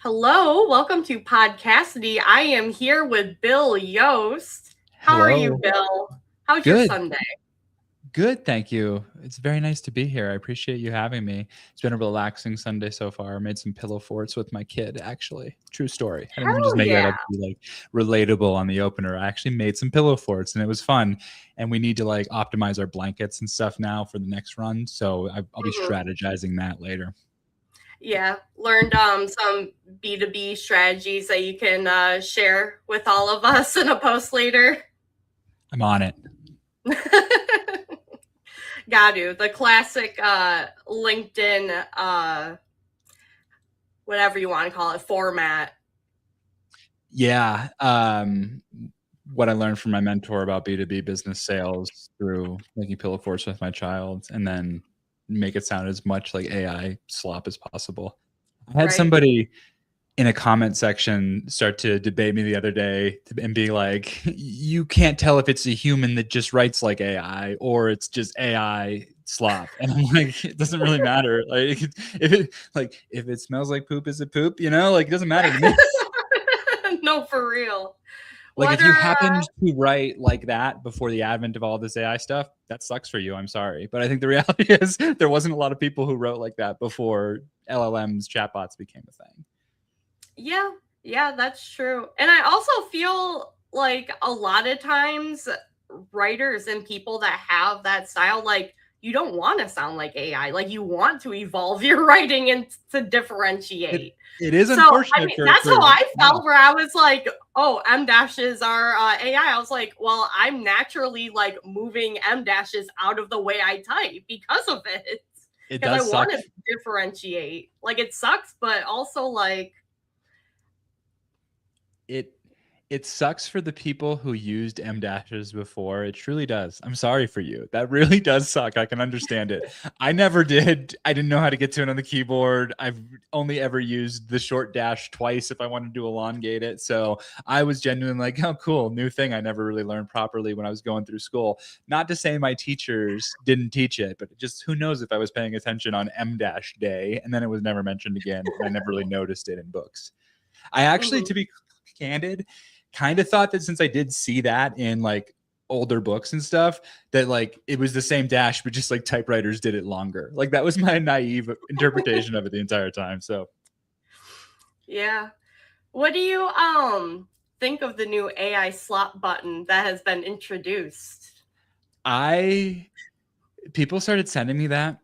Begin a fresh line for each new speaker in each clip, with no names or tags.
Hello, welcome to Podcassidy. I am here with Bill Yost. How are you,
Hello.
Bill? How's your
Good.
Sunday?
Good. Thank you. It's very nice to be here. I appreciate you having me. It's been a relaxing Sunday so far. I made some pillow forts with my kid, actually. True story. I didn't just
Hell
make that
yeah.
up to be like relatable on the opener. I actually made some pillow forts and it was fun. And we need to like optimize our blankets and stuff now for the next run. So I'll be
hmm
strategizing that later.
Yeah, learned some B2B strategies that you can share with all of us in a post later.
I'm on it.
Got to. The classic LinkedIn, whatever you want to call it, format.
Yeah. What I learned from my mentor about B2B business sales through making pillow forts with my child and then make it sound as much like AI slop as possible. I had
Right.
somebody in a comment section start to debate me the other day and be like, you can't tell if it's a human that just writes like AI or it's just AI slop. And I'm like, it doesn't really matter. If it smells like poop, is it poop? Like it doesn't matter to me.
No, for real.
Like if
What
you
are
happened to write like that before the advent of all this AI stuff, that sucks for you. I'm sorry. But I think the reality is there wasn't a lot of people who wrote like that before LLMs, chatbots became a thing.
Yeah, yeah, that's true. And I also feel like a lot of times writers and people that have that style, like you don't want to sound like AI. Like you want to evolve your writing and to
It
differentiate.
it is
So I
unfortunate
mean,
for
that's how I
yeah.
felt where I was like, oh, M dashes are AI. I was like, well, I'm naturally like moving M dashes out of the way I type because of it.
It
Because I
does
want
suck.
to differentiate. Like it sucks, but also like
It it sucks for the people who used M dashes before. It truly does. I'm sorry for you. That really does suck. I can understand it. I never did. I didn't know how to get to it on the keyboard. I've only ever used the short dash twice if I wanted to elongate it. So I was genuinely like, oh, cool, new thing I never really learned properly when I was going through school. Not to say my teachers didn't teach it, but just who knows if I was paying attention on M dash day and then it was never mentioned again and I never really noticed it in books. I actually,
mhm.
to be candid, kind of thought that since I did see that in like older books and stuff, that like it was the same dash, but just like typewriters did it longer. Like that was my naive interpretation of it the entire time. So
Yeah. What do you think of the new AI slot button that has been introduced?
I people started sending me that.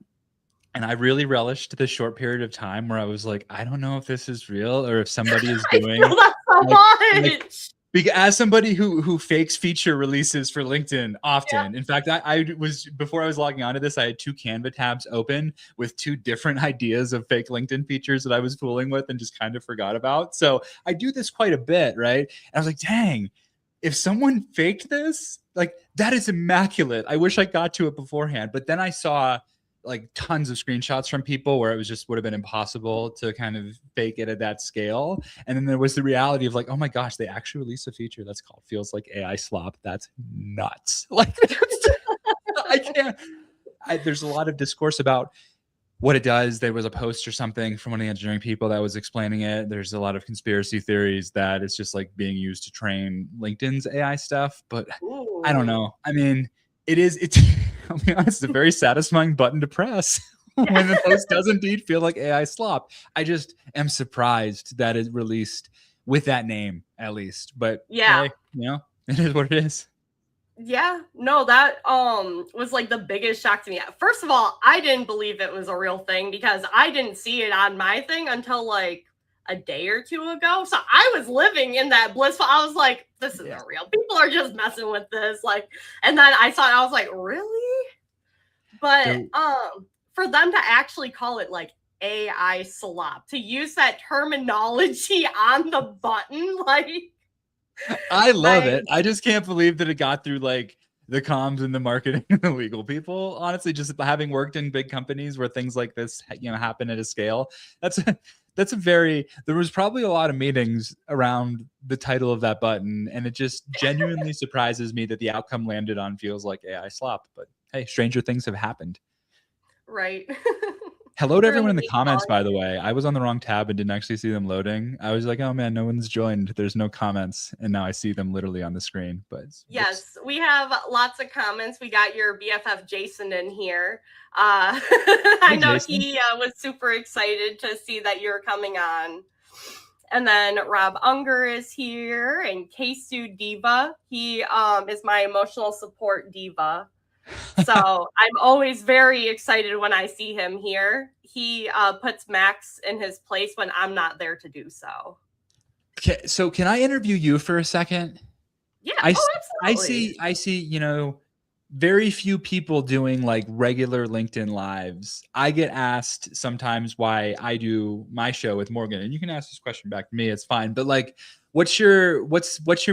And I really relished the short period of time where I was like, I don't know if this is real or if somebody is
I
doing
feel that so
like
much.
as somebody who fakes feature releases for LinkedIn
Yeah.
often. In fact, I was before I was logging onto this, I had two Canva tabs open with two different ideas of fake LinkedIn features that I was fooling with and just kind of forgot about. So I do this quite a bit, right? And I was like, dang, if someone faked this, like that is immaculate. I wish I got to it beforehand. But then I saw like tons of screenshots from people where it was just would have been impossible to kind of fake it at that scale. And then there was the reality of like, oh my gosh, they actually released a feature that's called feels like AI slop. That's nuts. Like I can't. There's a lot of discourse about what it does. There was a post or something from one of the engineering people that was explaining it. There's a lot of conspiracy theories that it's just like being used to train LinkedIn's AI stuff, but I don't
Ooh.
know. I mean, it's I'll be honest, it's a very satisfying button to press when the post does indeed feel like AI slop. I just am surprised that it released with that name at least. But
Yeah.
hey, it is what it is.
Yeah. No, that was like the biggest shock to me. First of all, I didn't believe it was a real thing because I didn't see it on my thing until like a day or two ago. So I was living in that blissful. I was like, this isn't
Yeah.
real. People are just messing with this. Like, and then I saw it, I was like, really? But
There,
for them to actually call it like AI slop, to use that terminology on the button, like
I love
I
it. I just can't believe that it got through like the comms and the marketing and the legal people. Honestly, just having worked in big companies where things like this, happen at a scale. That's a, that's a very. There was probably a lot of meetings around the title of that button, and it just genuinely surprises me that the outcome landed on feels like AI slop. But hey, stranger things have happened.
right.
Hello to
during
everyone
the
in the
week
comments,
calling.
by the way. I was on the wrong tab and didn't actually see them loading. I was like, oh man, no one's joined. There's no comments. And now I see them literally on the screen. But whoops.
Yes, we have lots of comments. We got your BFF Jason in here.
Hey,
I know
Jason.
he was super excited to see that you're coming on. And then Rob Unger is here, and K-Stu Diva. He is my emotional support diva. So I'm always very excited when I see him here. He puts Max in his place when I'm not there to do so.
Okay, so can I interview you for a second?
Yeah.
I,
Oh,
I
absolutely.
see, very few people doing like regular LinkedIn lives. I get asked sometimes why I do my show with Morgan, and you can ask this question back to me. It's fine. But like, what's your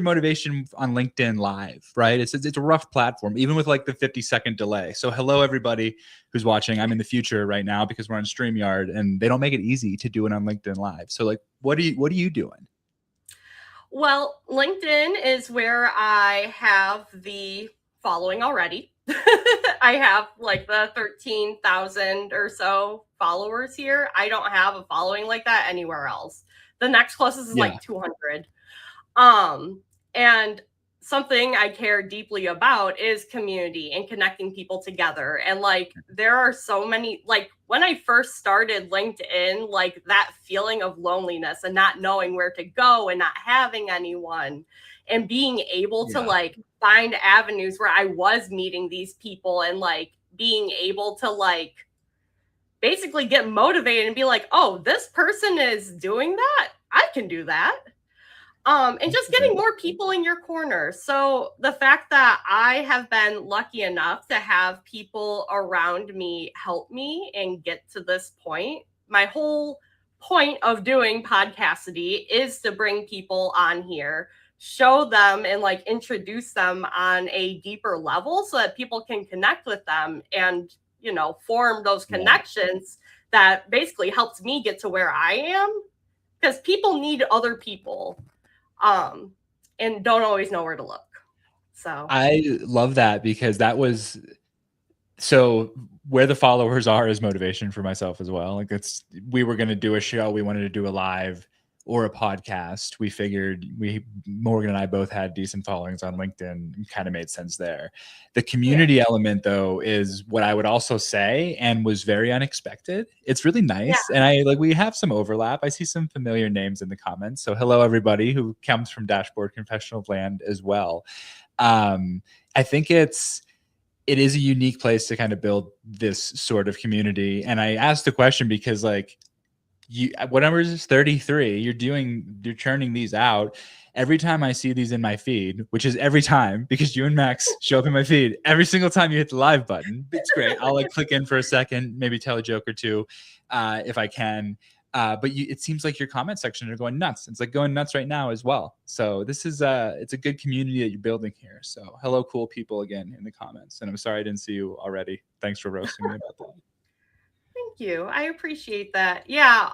motivation on LinkedIn Live? Right? It's a rough platform, even with like the 50-second delay. So hello everybody who's watching. I'm in the future right now because we're on StreamYard, and they don't make it easy to do it on LinkedIn Live. So like, what are you doing?
Well, LinkedIn is where I have the following already. I have like the 13,000 or so followers here. I don't have a following like that anywhere else. The next closest is
Yeah.
like 200. And something I care deeply about is community and connecting people together. And like, there are so many, like, when I first started LinkedIn, like that feeling of loneliness and not knowing where to go and not having anyone and being able to like find avenues where I was meeting these people and like being able to like basically get motivated and be like, oh, this person is doing that. I can do that. And just getting more people in your corner. So the fact that I have been lucky enough to have people around me help me and get to this point, my whole point of doing Podcassidy is to bring people on here, show them and like introduce them on a deeper level so that people can connect with them and, you know, form those connections that basically helps me get to where I am, because people need other people and don't always know where to look. So
I love that, because that was so where the followers are is motivation for myself as well. Like, we were going to do a show, we wanted to do a live or a podcast. We figured Morgan and I both had decent followings on LinkedIn, and kind of made sense there. The community element though is what I would also say, and was very unexpected. It's really nice. And we have some overlap. I see some familiar names in the comments. So hello everybody who comes from Dashboard Confessional Land as well. I think it is a unique place to kind of build this sort of community. And I asked the question because like, what number is this? 33. You're churning these out. Every time I see these in my feed, which is every time, because you and Max show up in my feed, every single time you hit the live button, it's great. I'll like click in for a second, maybe tell a joke or two, if I can. But it seems like your comment section are going nuts. It's like going nuts right now as well. So this is it's a good community that you're building here. So hello, cool people again in the comments. And I'm sorry I didn't see you already. Thanks for roasting me about that.
thank you. I appreciate that. Yeah.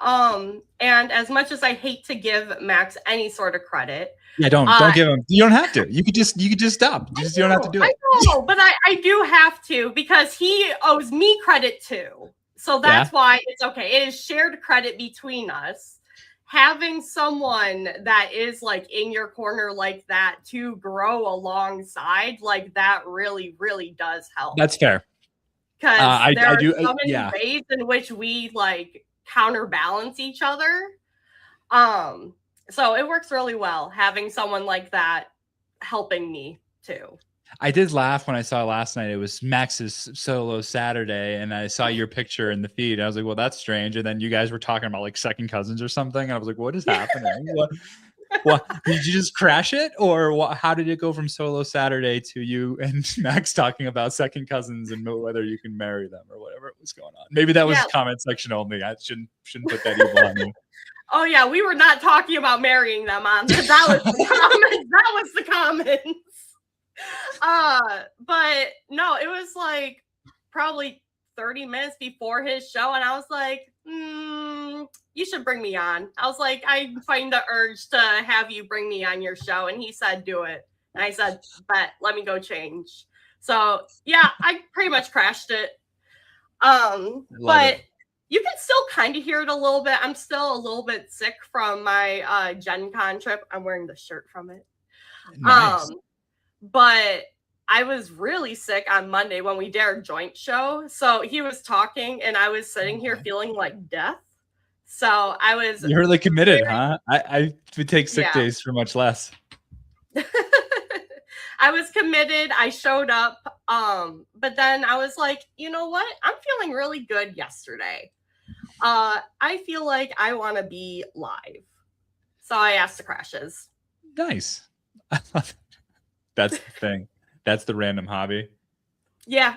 And as much as I hate to give Max any sort of credit.
Yeah, don't give him. You don't have to. You could just stop. You don't have to do it.
I know, but I do have to, because he owes me credit too. So that's why it's okay. It is shared credit between us. Having someone that is like in your corner like that to grow alongside, like that really, really does help.
That's fair.
Because there are so many ways in which we like counterbalance each other. So it works really well having someone like that helping me too.
I did laugh when I saw last night it was Max's solo Saturday, and I saw your picture in the feed. I was like, well, that's strange. And then you guys were talking about like second cousins or something. And I was like, what is happening? What did you just crash it? Or how did it go from solo Saturday to you and Max talking about second cousins and whether you can marry them or whatever was going on? Maybe that was comment section only. I shouldn't put that evil on you.
Oh yeah, we were not talking about marrying them on that. That was the comments. That was the comments. But no, it was like probably 30 minutes before his show, and I was like, you should bring me on. I was like, I find the urge to have you bring me on your show. And he said, do it. And I said, bet, let me go change. So yeah, I pretty much crashed it. But You can still kind of hear it a little bit. I'm still a little bit sick from my Gen Con trip. I'm wearing the shirt from it.
Nice.
But I was really sick on Monday when we did our joint show. So he was talking and I was sitting here feeling like death. So I was
You're really committed, huh? I would take sick
Yeah.
days for much less.
I was committed. I showed up. But then I was like, you know what? I'm feeling really good yesterday. I feel like I want to be live. So I asked the crashes.
Nice. That's the thing. That's the random hobby.
Yeah.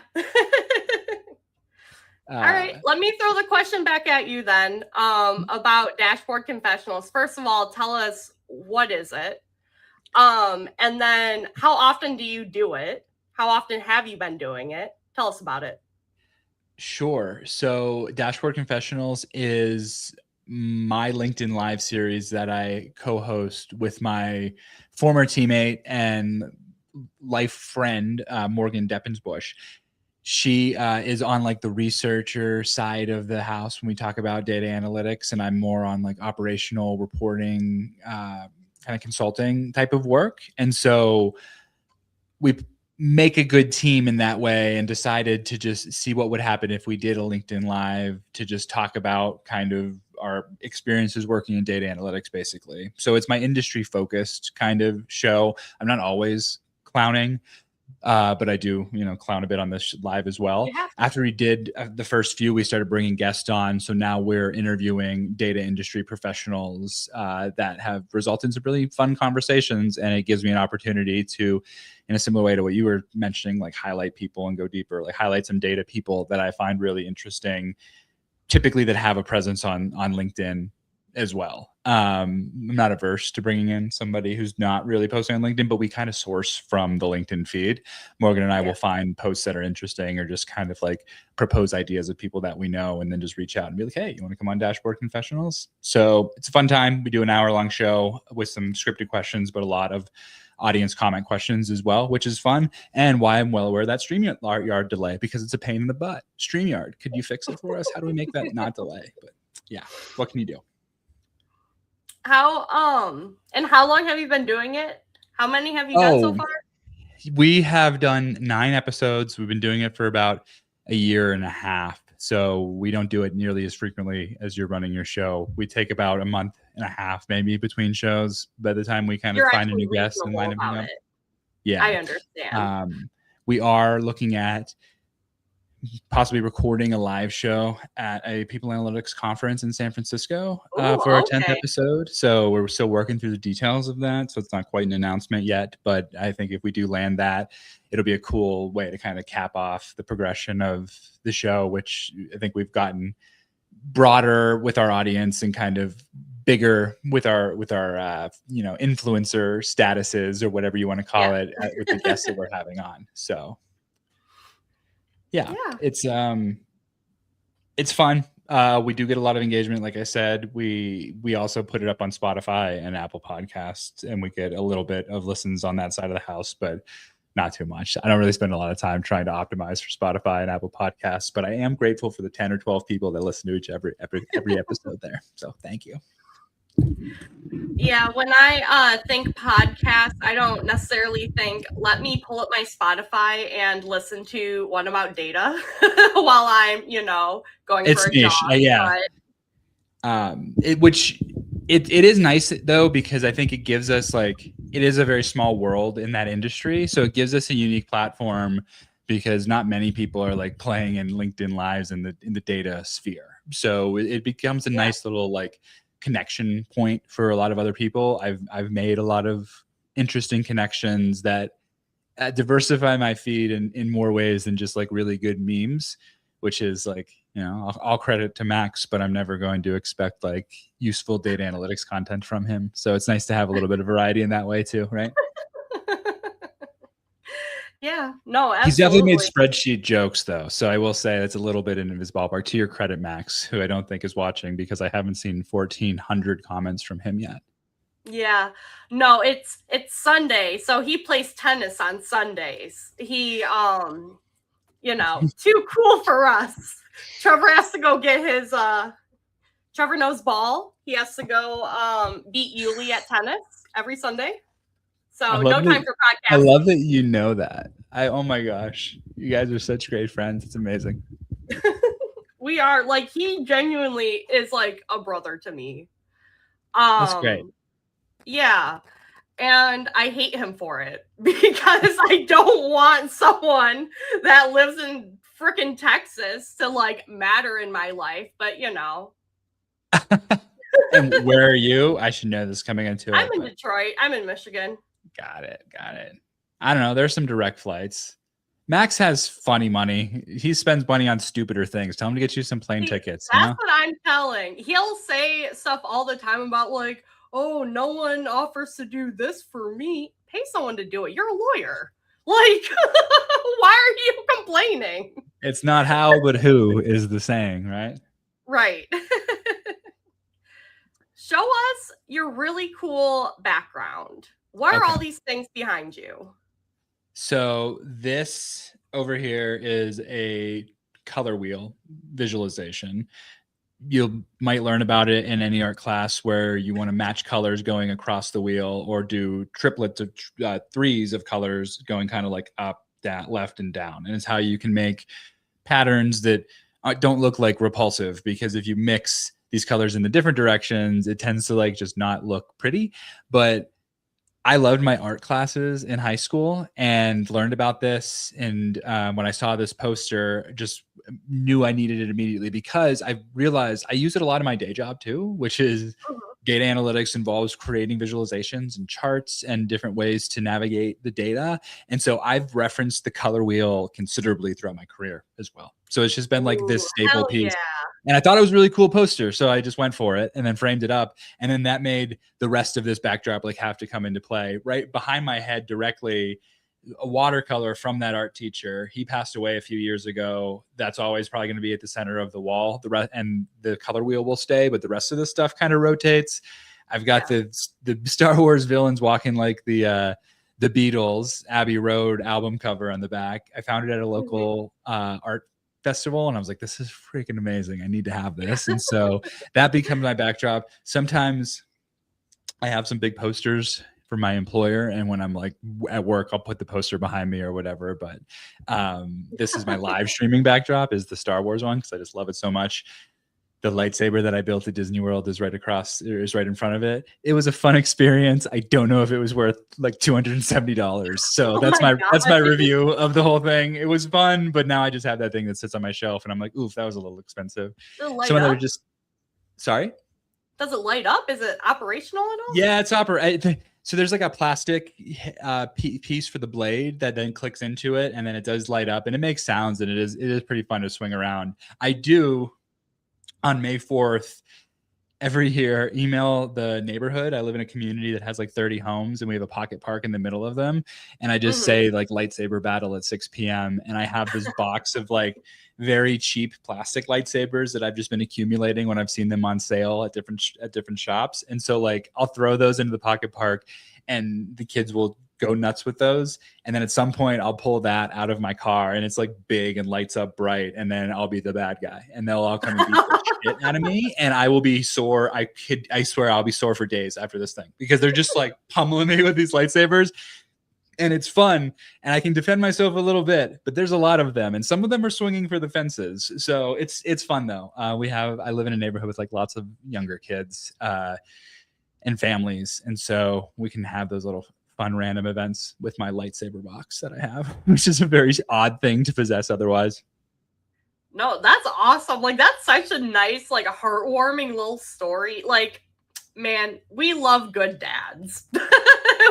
All right, let me throw the question back at you then about Dashboard Confessionals. First of all, tell us, what is it? And then how often do you do it? How often have you been doing it? Tell us about it.
Sure. So Dashboard Confessionals is my LinkedIn Live series that I co-host with my former teammate and life friend, Morgan Deppensbush. She is on like the researcher side of the house when we talk about data analytics, and I'm more on like operational reporting, kind of consulting type of work. And so we make a good team in that way, and decided to just see what would happen if we did a LinkedIn Live to just talk about kind of our experiences working in data analytics, basically. So it's my industry focused kind of show. I'm not always clowning, but I do, clown a bit on this live as well. After we did the first few, we started bringing guests on. So now we're interviewing data industry professionals that have resulted in some really fun conversations. And it gives me an opportunity to, in a similar way to what you were mentioning, like highlight people and go deeper, like highlight some data people that I find really interesting, typically that have a presence on LinkedIn as well. I'm not averse to bringing in somebody who's not really posting on LinkedIn, but we kind of source from the LinkedIn feed. Morgan and I will find posts that are interesting, or just kind of like propose ideas of people that we know, and then just reach out and be like, hey, you want to come on Dashboard Confessionals? So it's a fun time. We do an hour-long show with some scripted questions, but a lot of audience comment questions as well, which is fun. And why I'm well aware of that StreamYard delay, because it's a pain in the butt. StreamYard, could you fix it for us? How do we make that not delay? But yeah, what can you do?
And how long have you been doing it? How many have you done so far?
We have done 9 episodes. We've been doing it for about a year and a half. So we don't do it nearly as frequently as you're running your show. We take about a month and a half, maybe, between shows by the time we kind of find a new guest and line everything up. Yeah.
I understand.
We are looking at possibly recording a live show at a people analytics conference in San Francisco for our 10th episode. So we're still working through the details of that. So it's not quite an announcement yet, but I think if we do land that, it'll be a cool way to kind of cap off the progression of the show, which I think we've gotten broader with our audience and kind of bigger with our influencer statuses, or whatever you want to call it, with the guests that we're having on. So yeah, it's fun. We do get a lot of engagement. Like I said, we also put it up on Spotify and Apple Podcasts, and we get a little bit of listens on that side of the house, but not too much. I don't really spend a lot of time trying to optimize for Spotify and Apple Podcasts, but I am grateful for the 10 or 12 people that listen to every episode there. So thank you.
Yeah, when I think podcast, I don't necessarily think, let me pull up my Spotify and listen to one about data while I'm, going
it's
for a
niche.
job.
Yeah. It is nice though, because I think it gives us, like, it is a very small world in that industry. So it gives us a unique platform, because not many people are like playing in LinkedIn Lives in the data sphere. So it becomes a nice little like connection point for a lot of other people. I've made a lot of interesting connections that diversify my feed in more ways than just like really good memes, which is like, all credit to Max, but I'm never going to expect like useful data analytics content from him. So it's nice to have a little bit of variety in that way too, right?
Yeah, no, absolutely.
He's definitely made spreadsheet jokes though. So I will say that's a little bit in his ballpark. To your credit, Max, who I don't think is watching, because I haven't seen 1,400 comments from him yet.
Yeah, no, it's Sunday. So he plays tennis on Sundays. He, too cool for us. Trevor has to go get his Trevor knows ball. He has to go beat Yuli at tennis every Sunday.
I
So
love
no
that.
time for
I love that
Podcassidy.
you know that. Oh my gosh, you guys are such great friends. It's amazing.
We are like he genuinely is like a brother to me.
That's great.
Yeah. And I hate him for it because I don't want someone that lives in freaking Texas to like matter in my life, but you know.
And where are you? I should know this coming into
I'm
it,
in
but
Detroit. I'm in Michigan.
got it. Got it. I don't know. There's some direct flights. Max has funny money. He spends money on stupider things. Tell him to get you some plane
See,
tickets, you
that's
know?
what I'm telling. He'll say stuff all the time about like, oh, no one offers to do this for me. Pay someone to do it. You're a lawyer. Like, why are you complaining?
It's not how, but who is the saying, right?
Right. Show us your really cool background. What are
Okay.
all these things behind you?
So this over here is a color wheel visualization. You might learn about it in any art class where you want to match colors going across the wheel or do triplets of threes of colors going kind of like up, down, left, and down. And it's how you can make patterns that don't look like repulsive, because if you mix these colors in the different directions, it tends to like just not look pretty. But I loved my art classes in high school and learned about this. And when I saw this poster, just knew I needed it immediately, because I realized I use it a lot in my day job too, which is
Mhm.
data analytics involves creating visualizations and charts and different ways to navigate the data. And so I've referenced the color wheel considerably throughout my career as well. So it's just been like
Ooh,
this staple
hell
piece.
yeah.
And I thought it was a really cool poster. So I just went for it and then framed it up. And then that made the rest of this backdrop like have to come into play. Right behind my head directly, a watercolor from that art teacher. He passed away a few years ago. That's always probably going to be at the center of the wall. And the color wheel will stay, but the rest of the stuff kind of rotates. I've got
Yeah.
the Star Wars villains walking like the Beatles Abbey Road album cover on the back. I found it at a
Mhm.
local art festival, and I was like, this is freaking amazing. I need to have this. And so that becomes my backdrop. Sometimes I have some big posters for my employer, and when I'm like at work, I'll put the poster behind me or whatever. But this is my live streaming backdrop, is the Star Wars one, because I just love it so much. The lightsaber that I built at Disney World is is right in front of it. It was a fun experience. I don't know if it was worth like $270. So
Oh my
that's my
god.
review of the whole thing. It was fun, but now I just have that thing that sits on my shelf, and I'm like, oof, that was a little expensive.
Does it light
Some other
up?
just sorry.
Does it light up? Is it operational at all?
Yeah, it's so there's like a plastic piece for the blade that then clicks into it, and then it does light up, and it makes sounds, and it is pretty fun to swing around. I do on May 4th every year email the neighborhood. I live in a community that has like 30 homes, and we have a pocket park in the middle of them. And I just
Mhm.
say like lightsaber battle at 6 p.m. And I have this box of like very cheap plastic lightsabers that I've just been accumulating when I've seen them on sale at different shops. And so like I'll throw those into the pocket park, and the kids will go nuts with those. And then at some point I'll pull that out of my car, and it's like big and lights up bright, and then I'll be the bad guy, and they'll all come and beat the shit out of me, and I will be sore. I swear I'll be sore for days after this thing, because they're just like pummeling me with these lightsabers. And it's fun, and I can defend myself a little bit, but there's a lot of them, and some of them are swinging for the fences. So it's fun though. I live in a neighborhood with like lots of younger kids and families, and so we can have those little fun random events with my lightsaber box that I have, which is a very odd thing to possess otherwise.
No, that's awesome. Like that's such a nice, like a heartwarming little story. Like, man, we love good dads.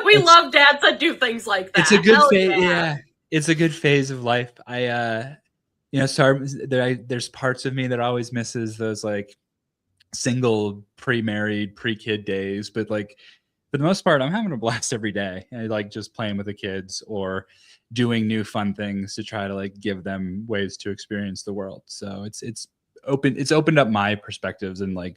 We
It's
love dads that do things like
it's a
that.
good
Hell
phase.
yeah.
Yeah, it's a good phase of life. Sorry, there's parts of me that always misses those like single pre-married pre-kid days, but like for the most part I'm having a blast every day. I like just playing with the kids or doing new fun things to try to like give them ways to experience the world. So it's opened up my perspectives and like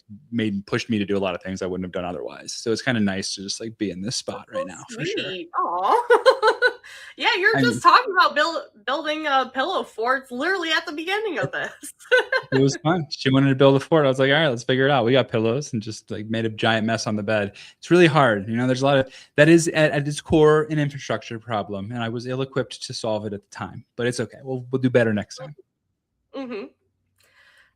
pushed me to do a lot of things I wouldn't have done otherwise. So it's kind of nice to just like be in this spot right now for sure.
Sweet. Aw. Yeah, you're just talking about building a pillow fort literally at the beginning of this.
It was fun. She wanted to build a fort. I was like, all right, let's figure it out. We got pillows and just like made a giant mess on the bed. It's really hard. You know, there's a lot of that is at its core an infrastructure problem. And I was ill equipped to solve it at the time, but it's okay. We'll do better next time.
Mm-hmm.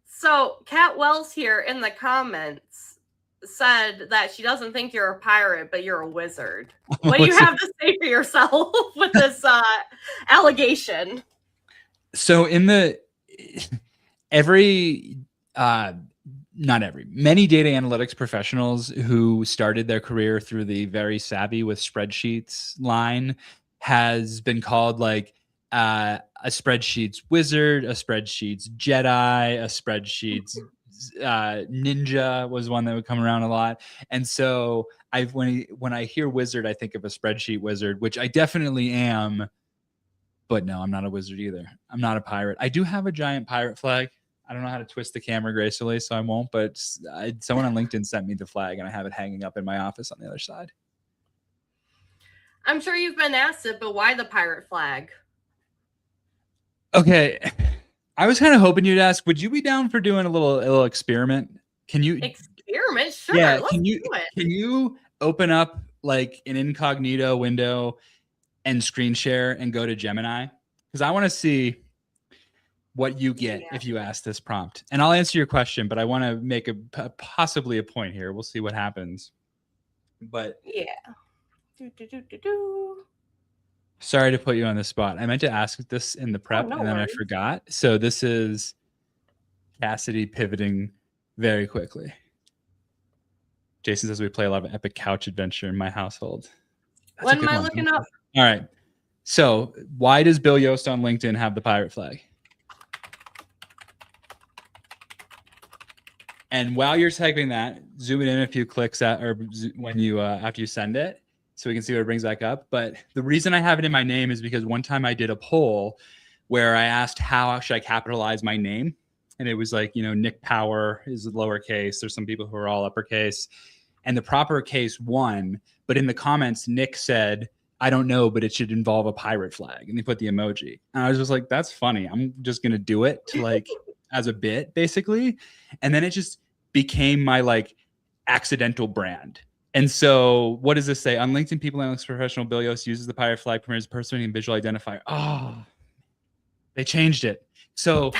So Kat Wells here in the comments said that she doesn't think you're a pirate, but you're a wizard. What do you have to say for yourself with this allegation?
So in the many data analytics professionals who started their career through the very savvy with spreadsheets line has been called like a spreadsheets wizard, a spreadsheets Jedi, a spreadsheets ninja was one that would come around a lot. And so when I hear wizard, I think of a spreadsheet wizard, which I definitely am. But no, I'm not a wizard either. I'm not a pirate. I do have a giant pirate flag. I don't know how to twist the camera gracefully, so I won't. But someone on LinkedIn sent me the flag, and I have it hanging up in my office on the other side.
I'm sure you've been asked it, but why the pirate flag?
Okay, I was kind of hoping you'd ask. Would you be down for doing a little experiment? Can you
experiment? Sure.
Yeah.
Let's
Can
do it.
you open up like an incognito window and screen share and go to Gemini? Because I want to see what you get if you ask this prompt. And I'll answer your question, but I want to make possibly a point here. We'll see what happens. But
yeah.
Sorry to put you on the spot. I meant to ask this in the prep and then I forgot. So this is Cassidy pivoting very quickly. Jason says we play a lot of Epic Couch Adventure in my household.
What am I looking up?
All right. So why does Bill Yost on LinkedIn have the pirate flag? And while you're typing that, zoom it in a few clicks or when you after you send it, so we can see what it brings back up. But the reason I have it in my name is because one time I did a poll where I asked how should I capitalize my name, and it was like, you know, Nick Power is lowercase. There's some people who are all uppercase, and the proper case won. But in the comments, Nick said, I don't know, but it should involve a pirate flag. And they put the emoji. And I was just like, that's funny. I'm just going to do it to like as a bit, basically. And then it just became my like accidental brand. And so what does this say? On LinkedIn, people analytics professional Bill Yost uses the pirate flag premieres person and visual identifier. Oh, they changed it. So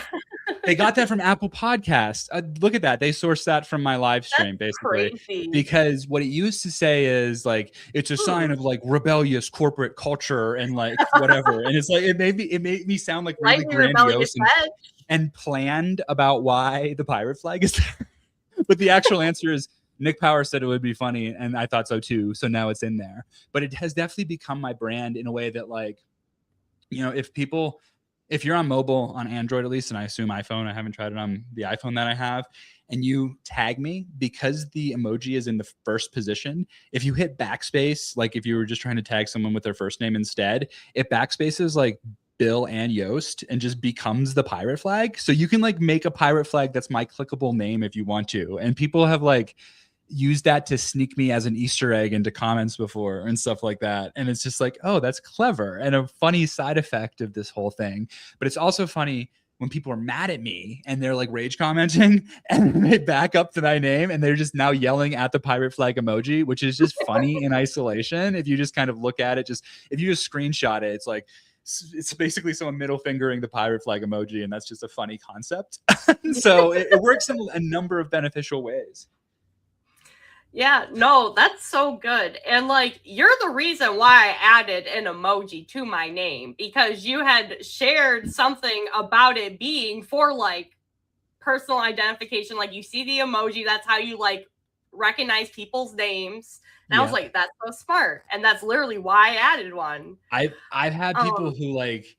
they got that from Apple Podcasts. Look at that. They sourced that from my live stream, basically. Crazy. Because what it used to say is like, it's a sign of like rebellious corporate culture and like whatever. And it's like, it made me sound like really grandiose and planned about why the pirate flag is there. But the actual answer is Nick Power said it would be funny. And I thought so too. So now it's in there. But it has definitely become my brand in a way that like, you know, if you're on mobile, on Android at least, and I assume iPhone, I haven't tried it on the iPhone that I have, and you tag me, because the emoji is in the first position, if you hit backspace, like if you were just trying to tag someone with their first name instead, it backspaces like Bill and Yost and just becomes the pirate flag. So you can like make a pirate flag that's my clickable name if you want to. And people have like used that to sneak me as an Easter egg into comments before and stuff like that. And it's just like, oh, that's clever and a funny side effect of this whole thing. But it's also funny when people are mad at me and they're like rage commenting and they back up to my name and they're just now yelling at the pirate flag emoji, which is just funny in isolation. If you just kind of look at it, if you just screenshot it, it's like, it's basically someone middle fingering the pirate flag emoji. And that's just a funny concept. So it works in a number of beneficial ways.
Yeah, no, that's so good. And like, you're the reason why I added an emoji to my name, because you had shared something about it being for like personal identification. Like you see the emoji, that's how you like recognize people's names. And I was like, that's so smart. And that's literally why I added one.
I've had people who like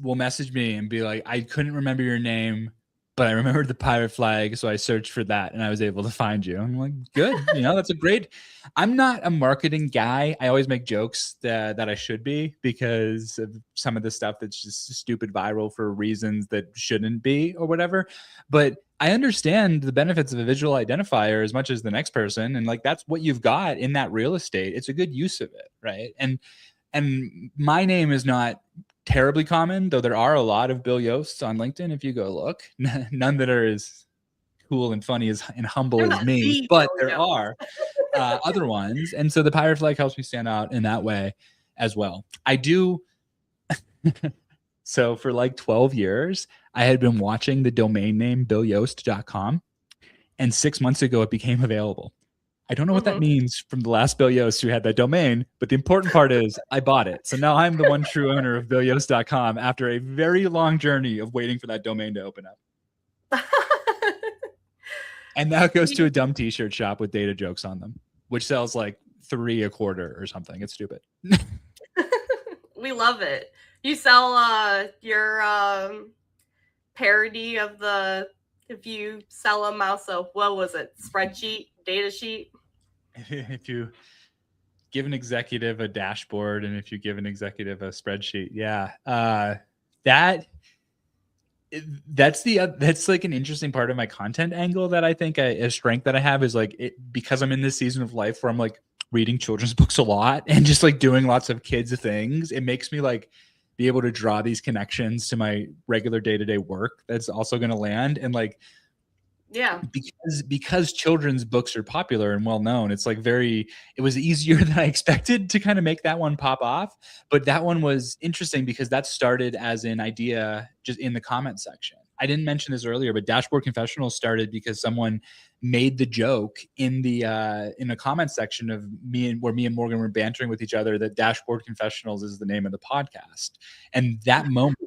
will message me and be like, I couldn't remember your name, but I remembered the pirate flag, so I searched for that and I was able to find you. I'm like, good, that's a great. I'm not a marketing guy. I always make jokes that I should be because of some of the stuff that's just stupid viral for reasons that shouldn't be or whatever. But I understand the benefits of a visual identifier as much as the next person, and like that's what you've got in that real estate. It's a good use of it, right? And my name is not terribly common, though there are a lot of Bill Yosts on LinkedIn if you go look. None that are as cool and funny and humble
They're
as
not
me,
the
but there
Yo-Yo.
are other ones. And so the pirate flag helps me stand out in that way as well. I do. So for like 12 years, I had been watching the domain name billyost.com. And 6 months ago, it became available. I don't know what that means from the last Bill Yost who had that domain, but the important part is I bought it. So now I'm the one true owner of billyost.com after a very long journey of waiting for that domain to open up. And now it goes to a dumb t-shirt shop with data jokes on them, which sells like 3 a quarter or something. It's stupid.
We love it. You sell your parody of the, if you sell a mouse, what was it? Spreadsheet, data sheet.
If you give an executive a dashboard and if you give an executive a spreadsheet, that's like an interesting part of my content angle that I think a strength that I have is like because I'm in this season of life where I'm like reading children's books a lot and just like doing lots of kids things. It makes me like be able to draw these connections to my regular day-to-day work that's also going to land. And like,
yeah,
because children's books are popular and well known, it's like it was easier than I expected to kind of make that one pop off. But that one was interesting because that started as an idea just in the comment section. I didn't mention this earlier, but Dashboard Confessionals started because someone made the joke in the comment section of where me and Morgan were bantering with each other that Dashboard Confessionals is the name of the podcast. And that moment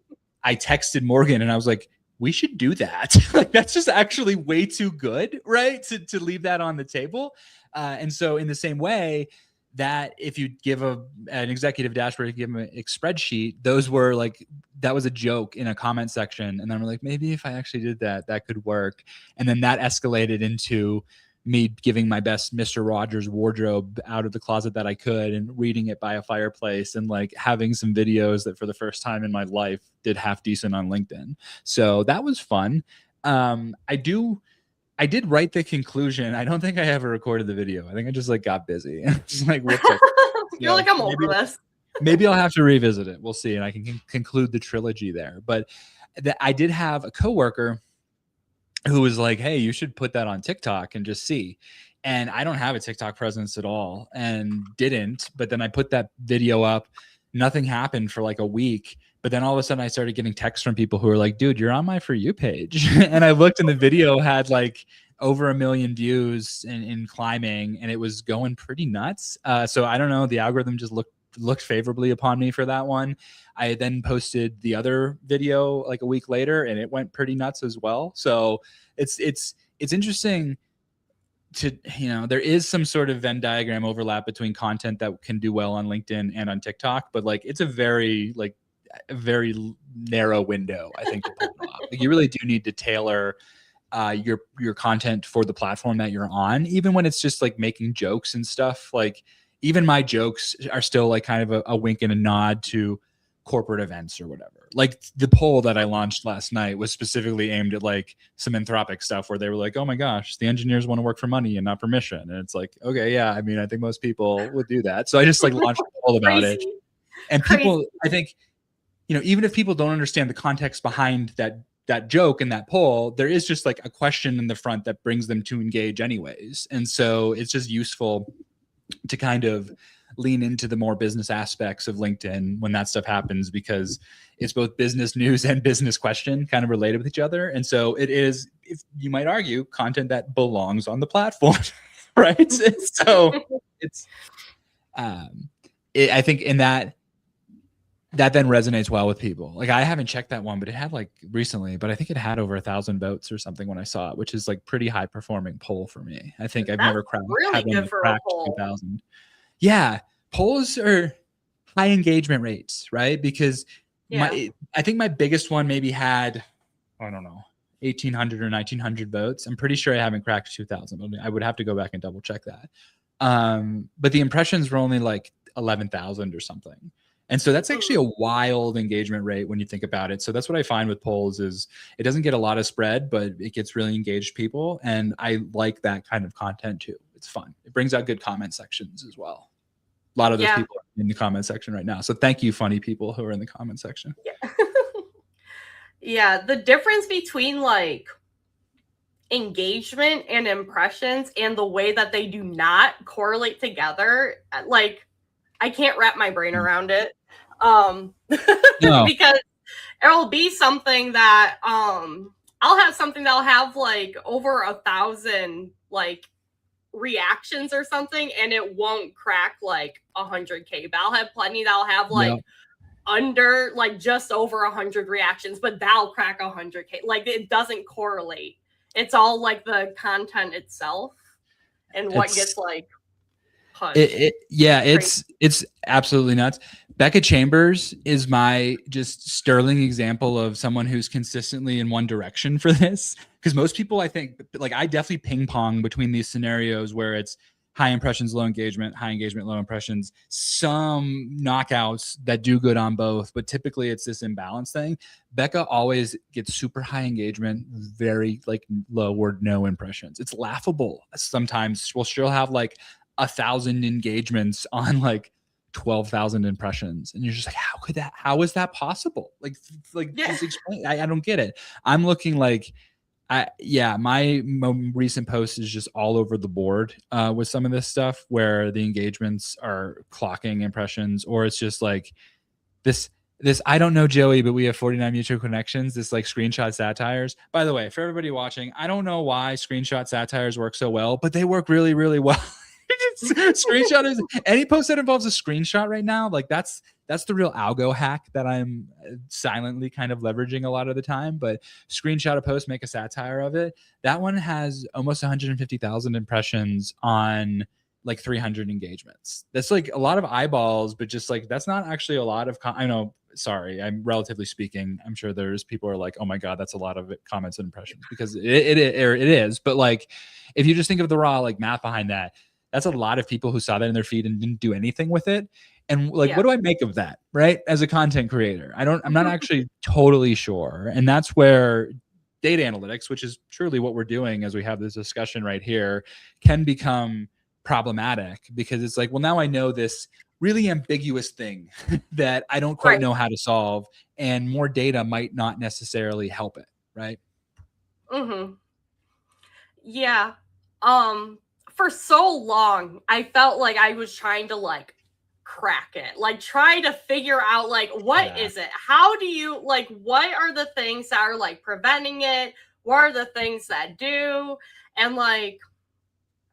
I texted Morgan and I was like, we should do that. Like that's just actually way too good, right? To leave that on the table. And so in the same way that if you give an executive dashboard, you give them a spreadsheet, those were like, that was a joke in a comment section. And then we're like, maybe if I actually did that, that could work. And then that escalated into me giving my best Mr. Rogers wardrobe out of the closet that I could and reading it by a fireplace and like having some videos that for the first time in my life did half decent on LinkedIn. So that was fun. I did write the conclusion. I don't think I ever recorded the video. I think I just like got busy. Just like whoops.
You're like, I'm over this.
Maybe I'll have to revisit it. We'll see. And I can conclude the trilogy there. But I did have a coworker who was like, hey, you should put that on TikTok and just see. And I don't have a TikTok presence at all and didn't. But then I put that video up. Nothing happened for like a week. But then all of a sudden I started getting texts from people who were like, dude, you're on my For You page. And I looked and the video had like over 1 million views in climbing and it was going pretty nuts. So I don't know. The algorithm just looked favorably upon me for that one. I then posted the other video like a week later and it went pretty nuts as well. So it's interesting to, there is some sort of Venn diagram overlap between content that can do well on LinkedIn and on TikTok, but like it's a very narrow window, I think, to pull it off. Like you really do need to tailor your content for the platform that you're on, even when it's just like making jokes and stuff. Like even my jokes are still like kind of a wink and a nod to corporate events or whatever. Like the poll that I launched last night was specifically aimed at like some Anthropic stuff where they were like, oh my gosh, the engineers want to work for money and not for mission. And it's like, okay, yeah, I mean, I think most people would do that. So I just like launched a poll about it. And people, I think, even if people don't understand the context behind that joke and that poll, there is just like a question in the front that brings them to engage anyways. And so it's just useful to kind of lean into the more business aspects of LinkedIn when that stuff happens, because it's both business news and business question kind of related with each other. And so it is, if you might argue, content that belongs on the platform, right? So it's, I think in that then resonates well with people. Like I haven't checked that one, but it had like recently, but I think it had over 1,000 votes or something when I saw it, which is like pretty high performing poll for me. I think I've never cracked 2,000. Yeah. Polls are high engagement rates, right? Because I think my biggest one maybe had, I don't know, 1,800 or 1,900 votes. I'm pretty sure I haven't cracked 2,000. I would have to go back and double check that. But the impressions were only like 11,000 or something. And so that's actually a wild engagement rate when you think about it. So that's what I find with polls is it doesn't get a lot of spread, but it gets really engaged people. And I like that kind of content too. It's fun. It brings out good comment sections as well. A lot of those people are in the comment section right now. So thank you, funny people who are in the comment section.
Yeah. Yeah, the difference between like engagement and impressions and the way that they do not correlate together, like I can't wrap my brain around it. No. Because it'll be something that I'll have something that'll have like over 1,000 like reactions or something, and it won't crack like 100K. But I'll have plenty that'll have like under like just over 100 reactions, but that'll crack 100K. Like it doesn't correlate. It's all like the content itself and what gets like pushed.
It's absolutely nuts. Becca Chambers is my just sterling example of someone who's consistently in one direction for this. Because most people, I think, like I definitely ping pong between these scenarios where it's high impressions, low engagement, high engagement, low impressions, some knockouts that do good on both, but typically it's this imbalance thing. Becca always gets super high engagement, very like low or no impressions. It's laughable. Sometimes she'll have like 1,000 engagements on like 12,000 impressions. And you're just like, how is that possible? Like just explain. I don't get it. I'm looking like, my recent post is just all over the board with some of this stuff where the engagements are clocking impressions, or it's just like this, I don't know, Joey, but we have 49 mutual connections. This like screenshot satires. By the way, for everybody watching, I don't know why screenshot satires work so well, but they work really, really well. Screenshot is any post that involves a screenshot right now. Like that's the real algo hack that I'm silently kind of leveraging a lot of the time. But screenshot a post, make a satire of it. That one has almost 150,000 impressions on like 300 engagements. That's like a lot of eyeballs, but just like that's not actually a lot of. I know. Sorry, I'm relatively speaking. I'm sure there's people who are like, oh my god, that's a lot of comments and impressions because it is. But like, if you just think of the raw like math behind that. That's a lot of people who saw that in their feed and didn't do anything with it. And like, what do I make of that? Right. As a content creator, I'm not actually totally sure. And that's where data analytics, which is truly what we're doing as we have this discussion right here, can become problematic because it's like, well, now I know this really ambiguous thing that I don't quite know how to solve, and more data might not necessarily help it. Right.
Yeah. For so long, I felt like I was trying to like crack it, like try to figure out like what is it? How do you like what are the things that are like preventing it? What are the things that do? And like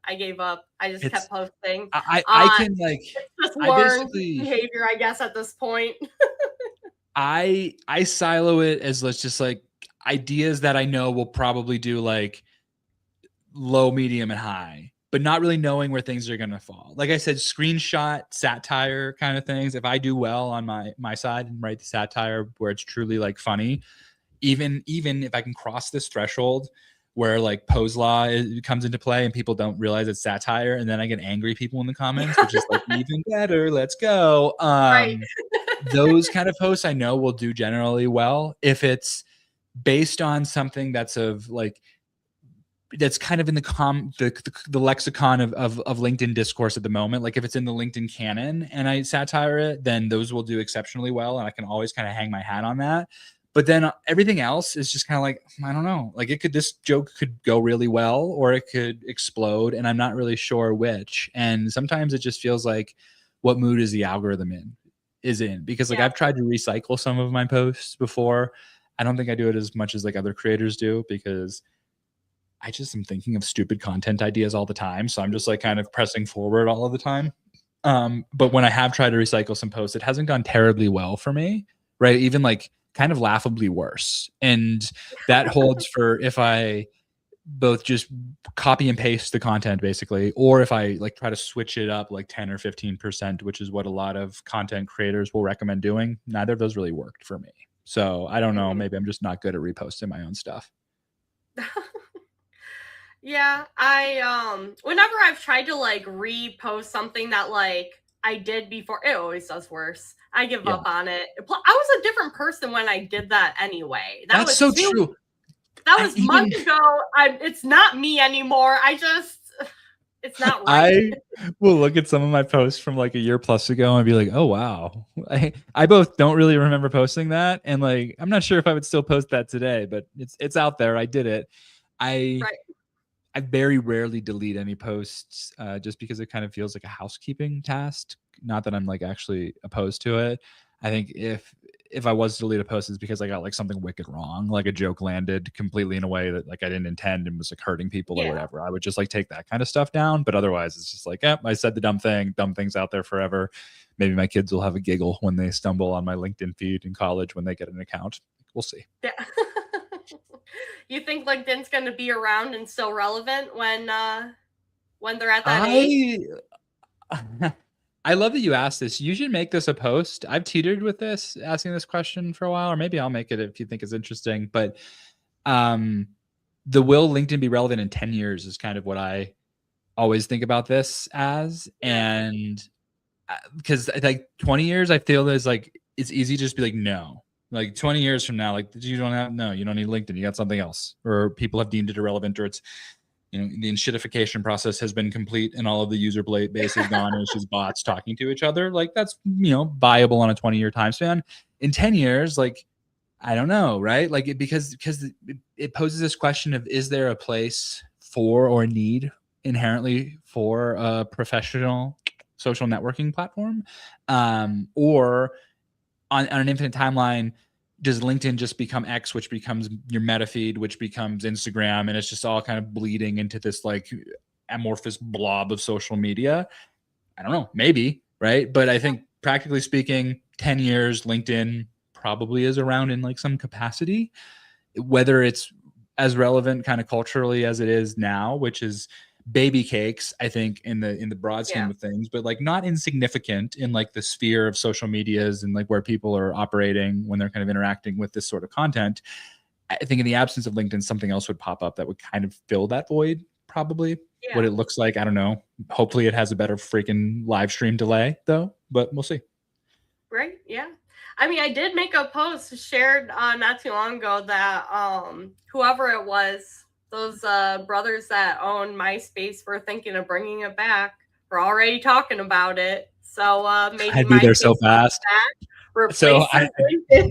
I gave up. I just kept posting.
I can like
just learned behavior, I guess, at this point.
I silo it as let's just like ideas that I know will probably do like low, medium, and high, but not really knowing where things are going to fall. Like I said, screenshot, satire kind of things. If I do well on my side and write the satire where it's truly like funny, even if I can cross this threshold where like pose law comes into play and people don't realize it's satire, and then I get angry people in the comments, which is like even better. Let's go. Those kind of posts I know will do generally well if it's based on something that's of like that's kind of in the lexicon of LinkedIn discourse at the moment. Like if it's in the LinkedIn canon and I satire it, then those will do exceptionally well. And I can always kind of hang my hat on that. But then everything else is just kind of like, I don't know, like this joke could go really well, or it could explode. And I'm not really sure which. And sometimes it just feels like what mood is the algorithm is in, because like I've tried to recycle some of my posts before. I don't think I do it as much as like other creators do, because I just am thinking of stupid content ideas all the time. So I'm just like kind of pressing forward all of the time. But when I have tried to recycle some posts, it hasn't gone terribly well for me, right? Even like kind of laughably worse. And that holds for if I both just copy and paste the content basically, or if I like try to switch it up like 10 or 15%, which is what a lot of content creators will recommend doing. Neither of those really worked for me. So I don't know, maybe I'm just not good at reposting my own stuff.
Yeah, I whenever I've tried to like repost something that like I did before, it always does worse. I give
Yeah,
up on it. I was a different person when I did that anyway.
that's so true.
That
I
was
even
months ago. It's not me anymore. It's not right.
I will look at some of my posts from like a year plus ago and be like, oh wow. I both don't really remember posting that. And like I'm not sure if I would still post that today, but it's out there. I did it. I
Right.
I very rarely delete any posts just because it kind of feels like a housekeeping task. Not that I'm like actually opposed to it. I think if I was to delete a post, it's because I got like something wicked wrong, like a joke landed completely in a way that like I didn't intend and was like hurting people or
Yeah.
whatever. I would just like take that kind of stuff down. But otherwise, it's just like, I said the dumb thing. Dumb things out there forever. Maybe my kids will have a giggle when they stumble on my LinkedIn feed in college when they get an account. We'll see.
Yeah. You think LinkedIn's going to be around and still relevant when they're at that age?
I I love that you asked this. You should make this a post. I've teetered with this, asking this question for a while, or maybe I'll make it if you think it's interesting. But um, the will LinkedIn be relevant in 10 years is kind of what I always think about this as.
Yeah.
And because like 20 years, I feel there's like, it's easy to just be like, no. Like 20 years from now, like you don't need LinkedIn. You got something else, or people have deemed it irrelevant, or it's the enshittification process has been complete and all of the user base is gone and it's just bots talking to each other. Like that's, viable on a 20-year time span. In 10 years, like, I don't know, right? Like because it poses this question of, is there a place for or need inherently for a professional social networking platform? Or on an infinite timeline, does LinkedIn just become X, which becomes your meta feed, which becomes Instagram, and it's just all kind of bleeding into this like amorphous blob of social media? I don't know, maybe, right? But I think practically speaking, 10 years, LinkedIn probably is around in like some capacity, whether it's as relevant kind of culturally as it is now, which is baby cakes, I think, in the broad
Yeah.
scheme of things, but like not insignificant in like the sphere of social medias and like where people are operating when they're kind of interacting with this sort of content. I think in the absence of LinkedIn, something else would pop up that would kind of fill that void, probably. What
Yeah.
it looks like, I don't know. Hopefully it has a better freaking live stream delay though, but we'll see.
Right. Yeah. I mean, I did make a post shared not too long ago that whoever it was, those brothers that own MySpace were thinking of bringing it back. We're already talking about it. So maybe
I'd be there so
MySpace
fast.
back,
So
replaces LinkedIn.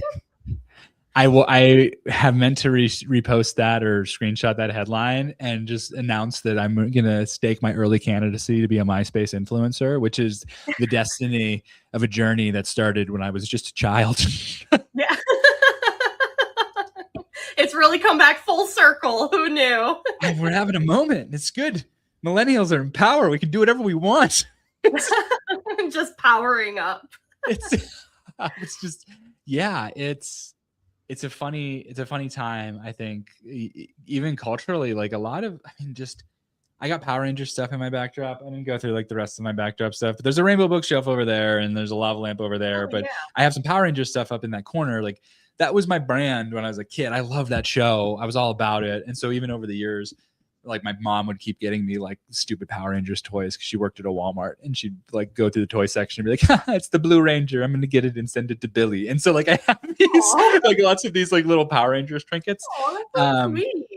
I have meant to repost that or screenshot that headline and just announce that I'm going to stake my early candidacy to be a MySpace influencer, which is the destiny of a journey that started when I was just a child.
Yeah. It's really come back full circle. Who knew?
We're having a moment. It's good. Millennials are in power. We can do whatever we want.
Just powering up.
It's just, yeah, it's a funny time. I think even culturally, like a lot of, just I got Power Rangers stuff in my backdrop. I didn't go through like the rest of my backdrop stuff, but there's a rainbow bookshelf over there and there's a lava lamp over there.
Oh
But
yeah.
I have some Power Rangers stuff up in that corner. Like that was my brand when I was a kid. I love that show. I was all about it. And so even over the years, like my mom would keep getting me like stupid Power Rangers toys because she worked at a Walmart and she'd like go through the toy section and be like, it's the Blue Ranger. I'm going to get it and send it to Billy. And so like I have these like lots of these like little Power Rangers trinkets.
Oh, that's so sweet.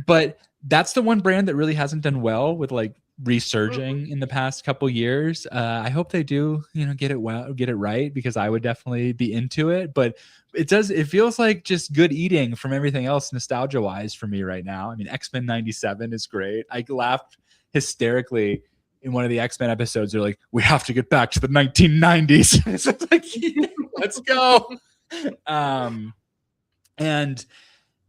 But that's the one brand that really hasn't done well with like
Mhm.
resurging in the past couple years. I hope they do, get it right, because I would definitely be into it. But it feels like just good eating from everything else nostalgia wise for me right now. I mean, X-Men 97 is great. I laughed hysterically in one of the X-Men episodes. They're like, we have to get back to the 1990s. So it's like, yeah, let's go. And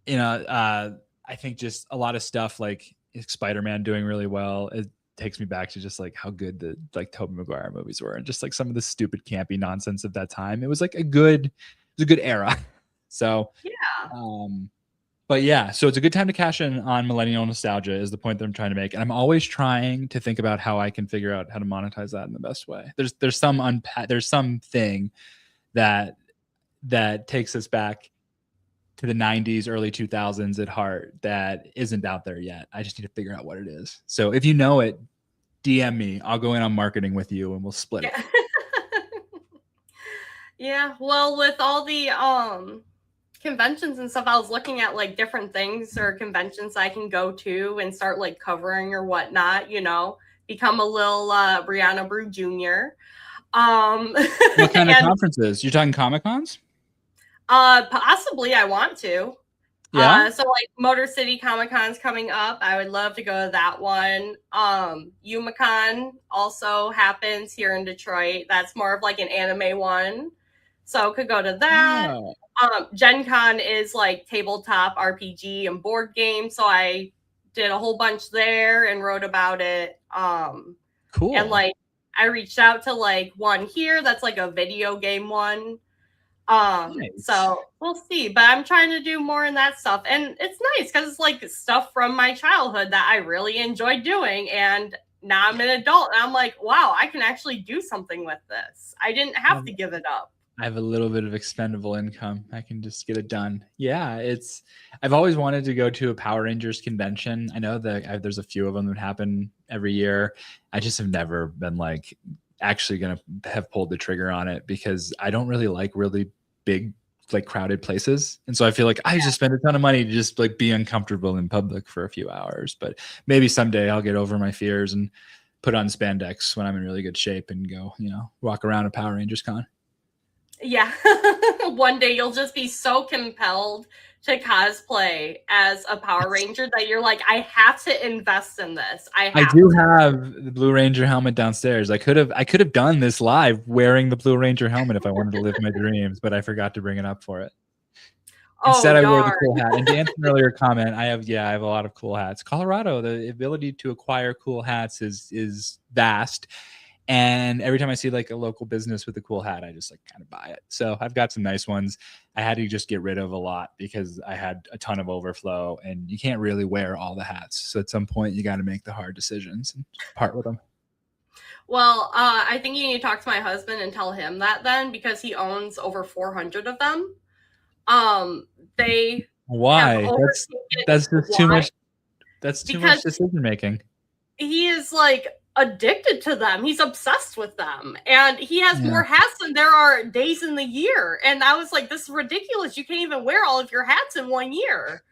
I think just a lot of stuff like Spider-Man doing really well. It takes me back to just like how good the like Tobey Maguire movies were, and just like some of the stupid campy nonsense of that time. It was a good era. So,
Yeah.
but yeah, so it's a good time to cash in on millennial nostalgia is the point that I'm trying to make. And I'm always trying to think about how I can figure out how to monetize that in the best way. There's something that takes us back to the 90s, early 2000s at heart that isn't out there yet. I just need to figure out what it is. So if you know it, DM me. I'll go in on marketing with you and we'll split it.
Yeah. Yeah, well, with all the conventions and stuff, I was looking at like different things or conventions I can go to and start like covering or whatnot, become a little Brianna Brew Jr.
What kind of
And
conferences? You're talking Comic Cons?
possibly I want to.
Yeah.
So like Motor City Comic Con's coming up. I would love to go to that one. UmaCon also happens here in Detroit. That's more of like an anime one. So could go to that.
Oh,
Gen Con is like tabletop RPG and board games. So I did a whole bunch there and wrote about it.
cool.
And like I reached out to like one here that's like a video game one.
Nice.
So we'll see, but I'm trying to do more in that stuff, and it's nice because it's like stuff from my childhood that I really enjoyed doing, and now I'm an adult and I'm like, wow, I can actually do something with this. I didn't have to give it up.
I have a little bit of expendable income. I can just get it done. Yeah, I've always wanted to go to a Power Rangers convention. I know that there's a few of them that happen every year. I just have never been like actually going to have pulled the trigger on it because I don't really like really big, like crowded places. And so I feel like I just spend a ton of money to just like be uncomfortable in public for a few hours. But maybe someday I'll get over my fears and put on spandex when I'm in really good shape and go, walk around a Power Rangers con.
Yeah. One day you'll just be so compelled to cosplay as a Power Ranger that you're like, I have to invest in this.
I do have the Blue Ranger helmet downstairs. I could have done this live wearing the Blue Ranger helmet if I wanted to live my dreams, but I forgot to bring it up for it. Instead, I wore the cool hat. And to answer an earlier comment, I have a lot of cool hats. Colorado, the ability to acquire cool hats is vast. And every time I see like a local business with a cool hat, I just like kind of buy it. So I've got some nice ones. I had to just get rid of a lot because I had a ton of overflow and you can't really wear all the hats. So at some point you got to make the hard decisions and part with them.
Well, I think you need to talk to my husband and tell him that then because he owns over 400 of them.
Why? That's just too much. That's too much decision making.
He is like addicted to them. He's obsessed with them. And he has more hats than there are days in the year. And I was like, this is ridiculous. You can't even wear all of your hats in 1 year.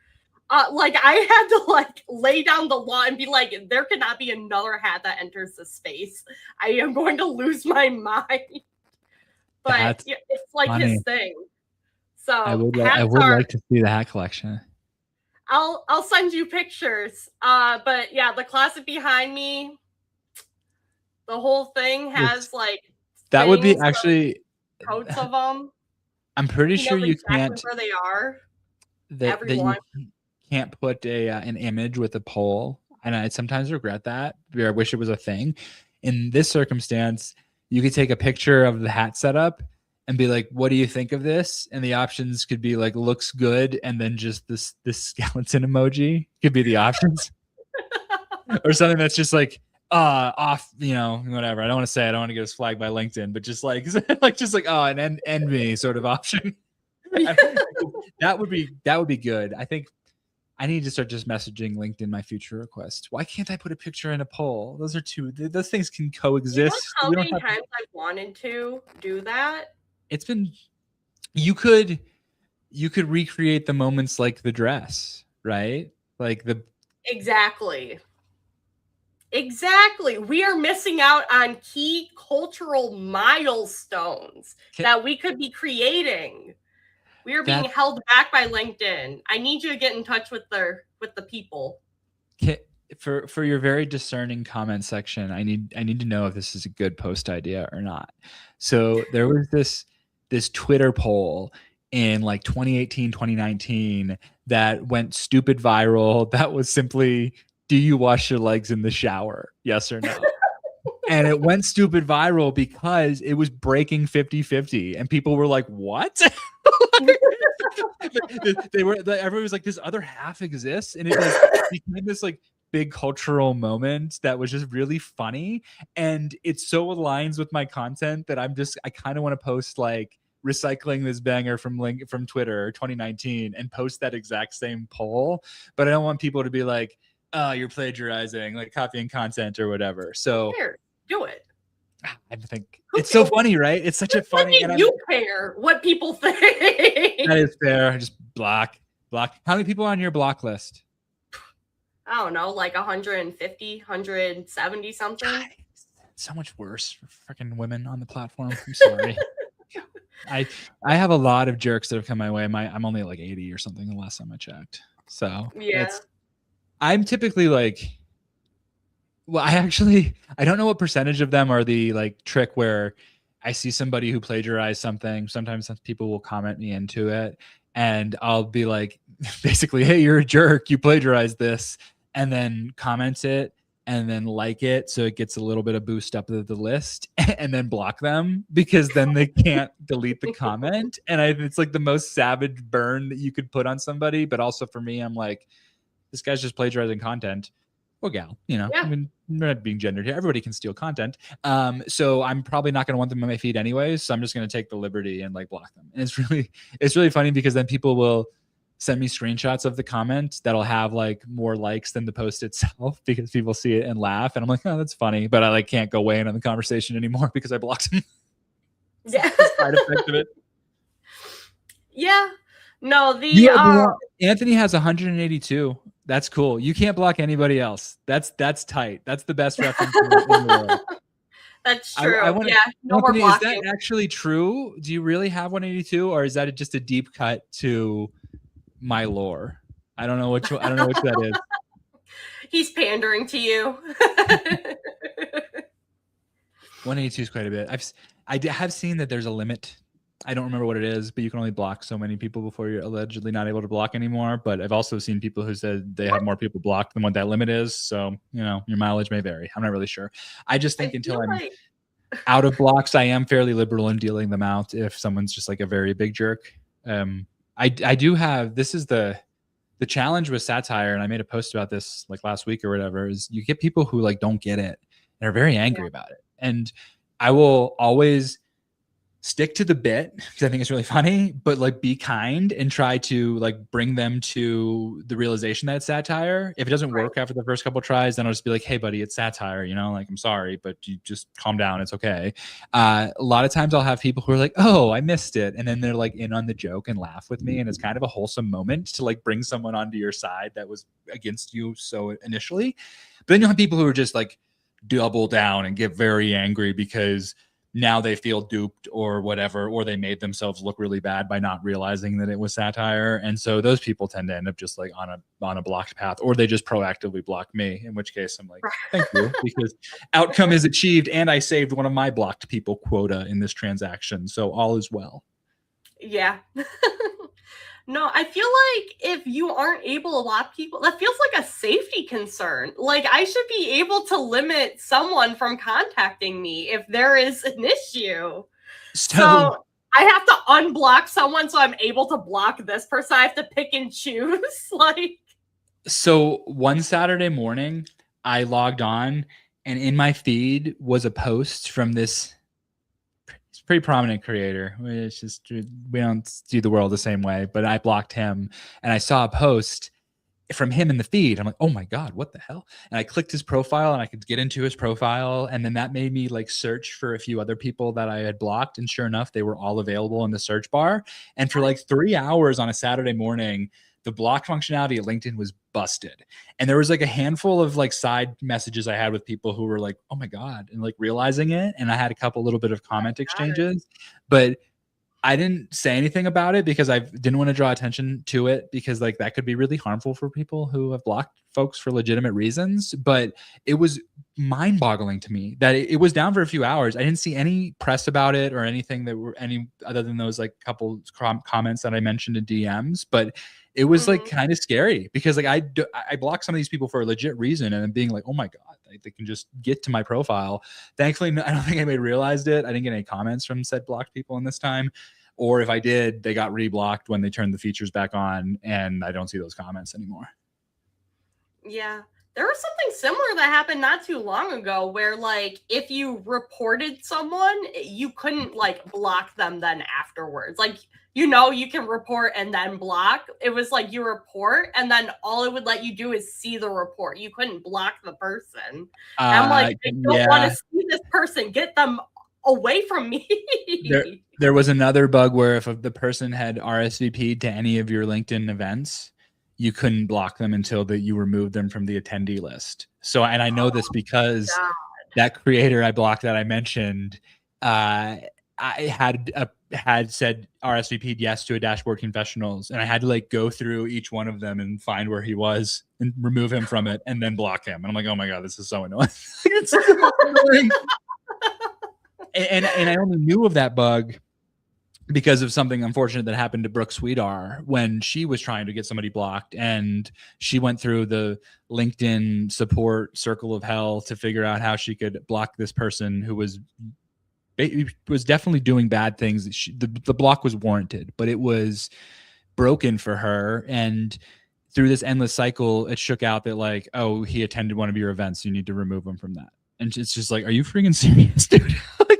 Like I had to like lay down the law and be like, there cannot be another hat that enters the space. I am going to lose my mind. But it's like funny. His thing. So
I would like to see the hat collection.
I'll send you pictures. But yeah, the closet behind me, the whole thing has like
that would be actually
coats of them.
I'm pretty sure you can't
where they are.
That you can't put an image with a poll, and I sometimes regret that. I wish it was a thing. In this circumstance, you could take a picture of the hat setup and be like, "What do you think of this?" And the options could be like, "Looks good," and then just this skeleton emoji could be the options, or something that's just like off, whatever. I don't want to say. I don't want to get us flagged by LinkedIn, but just like an end me sort of option. That would be good. I think I need to start just messaging LinkedIn my future requests. Why can't I put a picture in a poll? Those things can coexist.
How many times I've wanted to do that?
It's been you could recreate the moments like the dress, right? Like
Exactly. We are missing out on key cultural milestones that we could be creating. We are being held back by LinkedIn. I need you to get in touch with the people.
For your very discerning comment section, I need to know if this is a good post idea or not. So there was this Twitter poll in like 2018, 2019 that went stupid viral. That was simply, do you wash your legs in the shower? Yes or no? And it went stupid viral because it was breaking 50-50 and people were like, what? Everyone was like, this other half exists. And it like became this like big cultural moment that was just really funny. And it so aligns with my content that I kind of want to post like recycling this banger from Twitter 2019 and post that exact same poll, but I don't want people to be like, oh, you're plagiarizing, like copying content or whatever. So
Who cares? Do it.
I think it's so funny, right? It's such a funny, and
you care what people think.
that is fair. Just block. How many people are on your block list?
I don't know, like 150, 170 something.
So much worse for freaking women on the platform. I'm sorry. I have a lot of jerks that have come my way. I'm only like 80 or something the last time I checked. So
yeah,
I'm typically like, well, I don't know what percentage of them are the like trick where I see somebody who plagiarized something. Sometimes people will comment me into it, and I'll be like, basically, hey, you're a jerk. You plagiarized this, and then comment it, and then like it, so it gets a little bit of boost up the list, and then block them because then they can't delete the comment. And it's like the most savage burn that you could put on somebody. But also for me, I'm like, this guy's just plagiarizing content. Or gal,
yeah.
I mean, we're not being gendered here. Everybody can steal content. So I'm probably not going to want them on my feed anyways. So I'm just going to take the liberty and like block them. And it's really funny because then people will send me screenshots of the comment that'll have like more likes than the post itself because people see it and laugh. And I'm like, oh, that's funny. But I like can't go weigh in on the conversation anymore because I blocked them.
Yeah.
Side effect of it.
Yeah. No,
Anthony has 182. That's cool. You can't block anybody else. That's tight. That's the best reference in the world.
That's true.
Yeah, no more blocking. Is that actually true? Do you really have 182, or is that just a deep cut to my lore? I don't know which that is.
He's pandering to you.
182 is quite a bit. I have seen that there's a limit. I don't remember what it is, but you can only block so many people before you're allegedly not able to block anymore. But I've also seen people who said they have more people blocked than what that limit is. So, your mileage may vary. I'm not really sure. I just think until I'm out of blocks, I am fairly liberal in dealing them out if someone's just like a very big jerk. I do have, this is the challenge with satire, and I made a post about this like last week or whatever, is you get people who like don't get it and are very angry about it. And I will always stick to the bit because I think it's really funny, but like be kind and try to like bring them to the realization that it's satire. If it doesn't work after the first couple of tries, then I'll just be like, hey buddy, it's satire, like I'm sorry, but you just calm down. It's okay. A lot of times I'll have people who are like, oh, I missed it. And then they're like in on the joke and laugh with me. And it's kind of a wholesome moment to like bring someone onto your side that was against you so initially. But then you'll have people who are just like double down and get very angry because now they feel duped or whatever, or they made themselves look really bad by not realizing that it was satire. And so those people tend to end up just like on a blocked path, or they just proactively block me, in which case I'm like, thank you, because outcome is achieved and I saved one of my blocked people quota in this transaction. So all is well.
Yeah. No, I feel like if you aren't able to block people, that feels like a safety concern. Like I should be able to limit someone from contacting me if there is an issue. So I have to unblock someone so I'm able to block this person. I have to pick and choose.
So one Saturday morning, I logged on, and in my feed was a post from this pretty prominent creator. It's just, we don't see the world the same way, but I blocked him, and I saw a post from him in the feed. I'm like, oh my God, what the hell? And I clicked his profile and I could get into his profile. And then that made me like search for a few other people that I had blocked. And sure enough, they were all available in the search bar. And for like 3 hours on a Saturday morning, the block functionality at LinkedIn was busted. And there was like a handful of like side messages I had with people who were like, oh my God, and like realizing it. And I had a couple little bit of comment exchanges, but I didn't say anything about it because I didn't want to draw attention to it, because like that could be really harmful for people who have blocked folks for legitimate reasons. But it was mind-boggling to me that it was down for a few hours. I didn't see any press about it or anything that were any other than those like couple comments that I mentioned in DMs. But it was like kind of scary because like I blocked some of these people for a legit reason, and then being like, oh my God, they can just get to my profile. Thankfully, I don't think anybody realized it. I didn't get any comments from said blocked people in this time. Or if I did, they got reblocked when they turned the features back on, and I don't see those comments anymore.
Yeah. There was something similar that happened not too long ago where, like, if you reported someone, you couldn't, like, block them then afterwards. Like, you know, you can report and then block. It was like you report and then all it would let you do is see the report. You couldn't block the person. And I'm like, I don't want to
Yeah.
see this person. Get them away from me.
There was another bug where if the person had RSVP'd to any of your LinkedIn events, you couldn't block them until that you removed them from the attendee list. So, and I know this because
God.
that creator I blocked that I mentioned, I had said RSVP'd yes to a Dashboard Confessionals, and I had to like go through each one of them and find where he was and remove him from it and then block him. And I'm like, oh my God, this is so annoying. It's so annoying. And I only knew of that bug because of something unfortunate that happened to Brooke Sweetar when she was trying to get somebody blocked, and she went through the LinkedIn support circle of hell to figure out how she could block this person who was definitely doing bad things. The block was warranted, but it was broken for her. And through this endless cycle, it shook out that like, oh, he attended one of your events. You need to remove him from that. And it's just like, are you freaking serious, dude? Like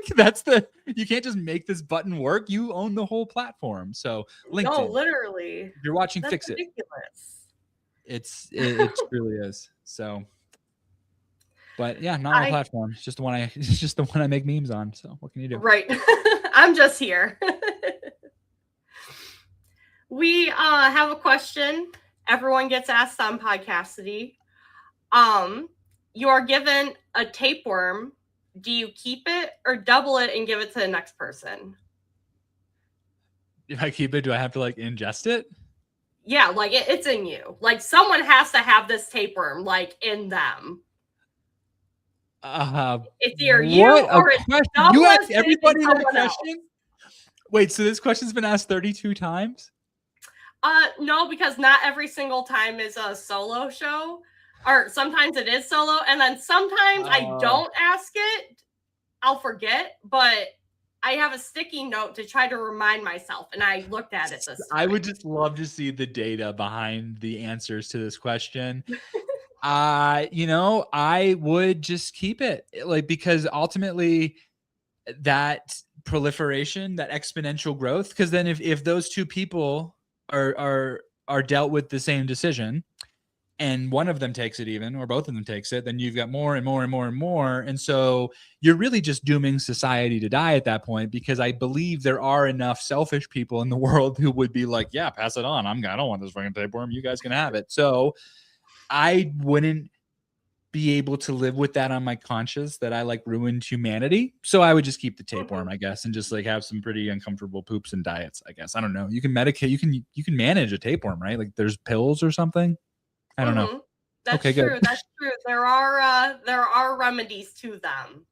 you can't just make this button work. You own the whole platform. So LinkedIn.
No, literally.
If you're watching,
That's
fix
ridiculous.
it truly is. So, but yeah, not my platform. It's just the one I make memes on. So what can you do?
Right. I'm just here. We have a question. Everyone gets asked on Podcassidy. You are given a tapeworm. Do you keep it or double it and give it to the next person?
If I keep it, do I have to like ingest it?
Yeah, like it's in you. Like someone has to have this tapeworm, like in them. It's either you or it's Douglas.
You asked everybody that question? Wait, so this question's been asked 32 times?
No, because not every single time is a solo show. Or sometimes it is solo, and then sometimes I don't ask it. I'll forget, but I have a sticky note to try to remind myself, and I looked at it this time.
I would just love to see the data behind the answers to this question. I would just keep it, like, because ultimately that proliferation, that exponential growth, because then if those two people are dealt with the same decision, and one of them takes it even, or both of them takes it, then you've got more and more and more and more. And so you're really just dooming society to die at that point, because I believe there are enough selfish people in the world who would be like, yeah, pass it on. I don't want this fucking tapeworm. You guys can have it. So I wouldn't be able to live with that on my conscience that I like ruined humanity. So I would just keep the tapeworm, I guess, and just like have some pretty uncomfortable poops and diets, I guess. I don't know. You can medicate, you can manage a tapeworm, right? Like there's pills or something. I don't know.
That's true. Good. That's true. There are remedies to them.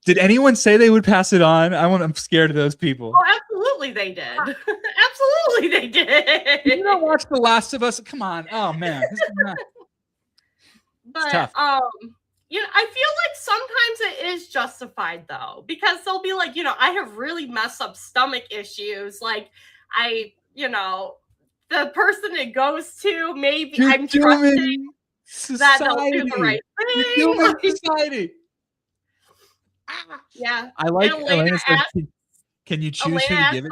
Did anyone say they would pass it on? I'm scared of those people.
Oh, absolutely they did. Absolutely they did.
You don't watch The Last of Us? Come on. Oh man.
But I feel like sometimes it is justified though, because they'll be like, I have really messed up stomach issues. Like the person it goes to, maybe I'm trusting that they'll do the right thing.
Society.
Yeah.
I like Elena said, can you choose who to give it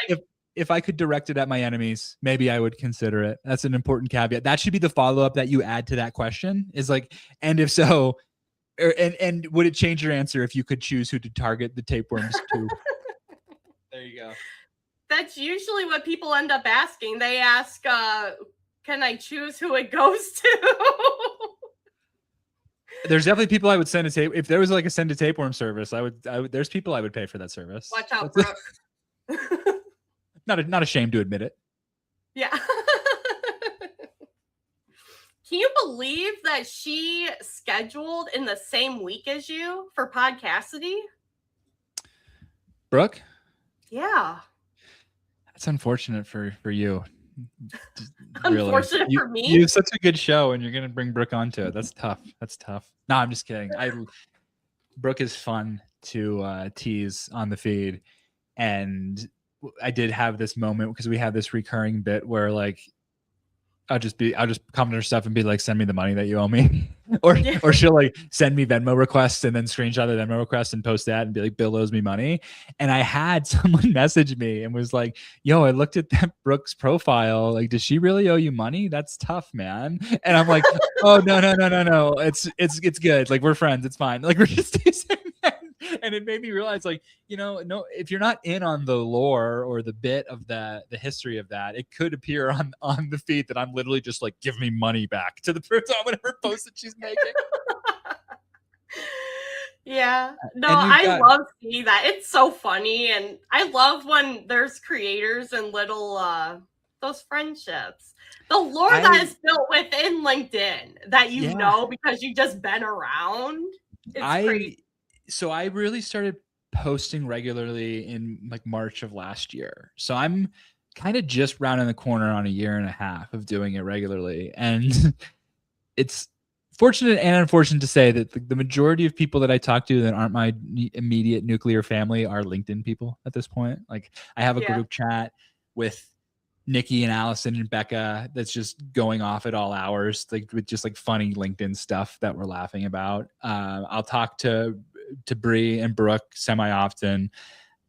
to? If I could direct it at my enemies, maybe I would consider it. That's an important caveat. That should be the follow-up that you add to that question, is like, and if so, and would it change your answer if you could choose who to target the tapeworms to? There you go.
That's usually what people end up asking. They ask, can I choose who it goes to?
There's definitely people I would send a tape. If there was like a send a tapeworm service, I would, there's people I would pay for that service.
Watch out, Brooke.
Not ashamed to admit it.
Yeah. Can you believe that she scheduled in the same week as you for Podcassidy?
Brooke?
Yeah.
That's unfortunate for you.
Really. Unfortunate for me?
You have such a good show, and you're going to bring Brooke onto it. That's tough. No, I'm just kidding. Brooke is fun to tease on the feed. And I did have this moment because we have this recurring bit where like I'll just comment her stuff and be like, send me the money that you owe me.
Yeah.
or she'll like send me Venmo requests and then screenshot the Venmo request and post that and be like, Bill owes me money. And I had someone message me and was like, yo, I looked at that Brooks profile. Like, does she really owe you money? That's tough, man. And I'm like, oh, no. It's good. Like, we're friends. It's fine. Like, we're just and it made me realize, like, no, if you're not in on the lore or the bit of the history of that, it could appear on the feed that I'm literally just like, give me money back to the person on whatever post that she's making.
Yeah. No,
And
I love seeing that. It's so funny. And I love when there's creators and little those friendships. The lore that is built within LinkedIn that you know because you just been around. It's crazy.
So I really started posting regularly in like March of last year. So I'm kind of just rounding the corner on a year and a half of doing it regularly. And it's fortunate and unfortunate to say that the majority of people that I talk to that aren't my immediate nuclear family are LinkedIn people at this point. Like, I have a group chat with Nikki and Allison and Becca that's just going off at all hours, like with just like funny LinkedIn stuff that we're laughing about. I'll talk to Bree and Brooke semi often.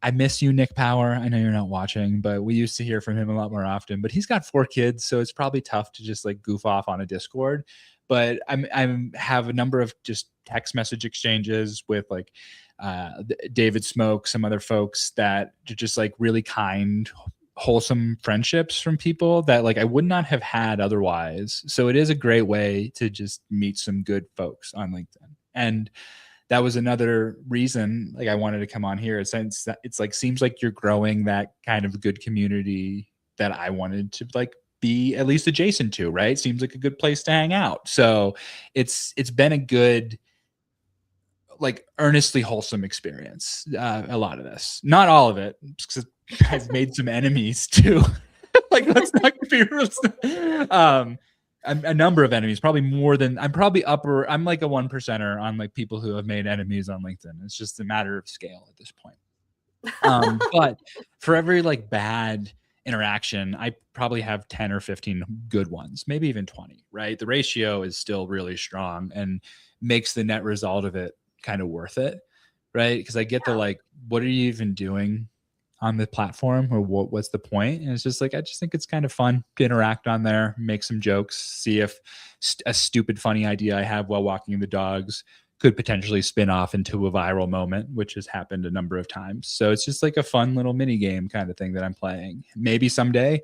I miss you, Nick Power. I know you're not watching, but we used to hear from him a lot more often. But he's got 4 kids, so it's probably tough to just like goof off on a Discord. But I have a number of just text message exchanges with like David Smoke, some other folks that are just like really kind, wholesome friendships from people that like I would not have had otherwise. So it is a great way to just meet some good folks on LinkedIn. And that was another reason like I wanted to come on here, since it's like seems like you're growing that kind of good community that I wanted to like be at least adjacent to, right? Seems like a good place to hang out. So it's been a good, like, earnestly wholesome experience. A lot of this, not all of it, because I've made some enemies too. Like, let's not be real. A number of enemies, probably more than I'm like a 1%er on like people who have made enemies on LinkedIn. It's just a matter of scale at this point. But for every like bad interaction, I probably have 10 or 15 good ones, maybe even 20, right? The ratio is still really strong and makes the net result of it kind of worth it, right? Because I get the like, what are you even doing on the platform, or what's the point? And it's just like, I just think it's kind of fun to interact on there, make some jokes, see if a stupid funny idea I have while walking the dogs could potentially spin off into a viral moment, which has happened a number of times. So it's just like a fun little mini game kind of thing that I'm playing. Maybe someday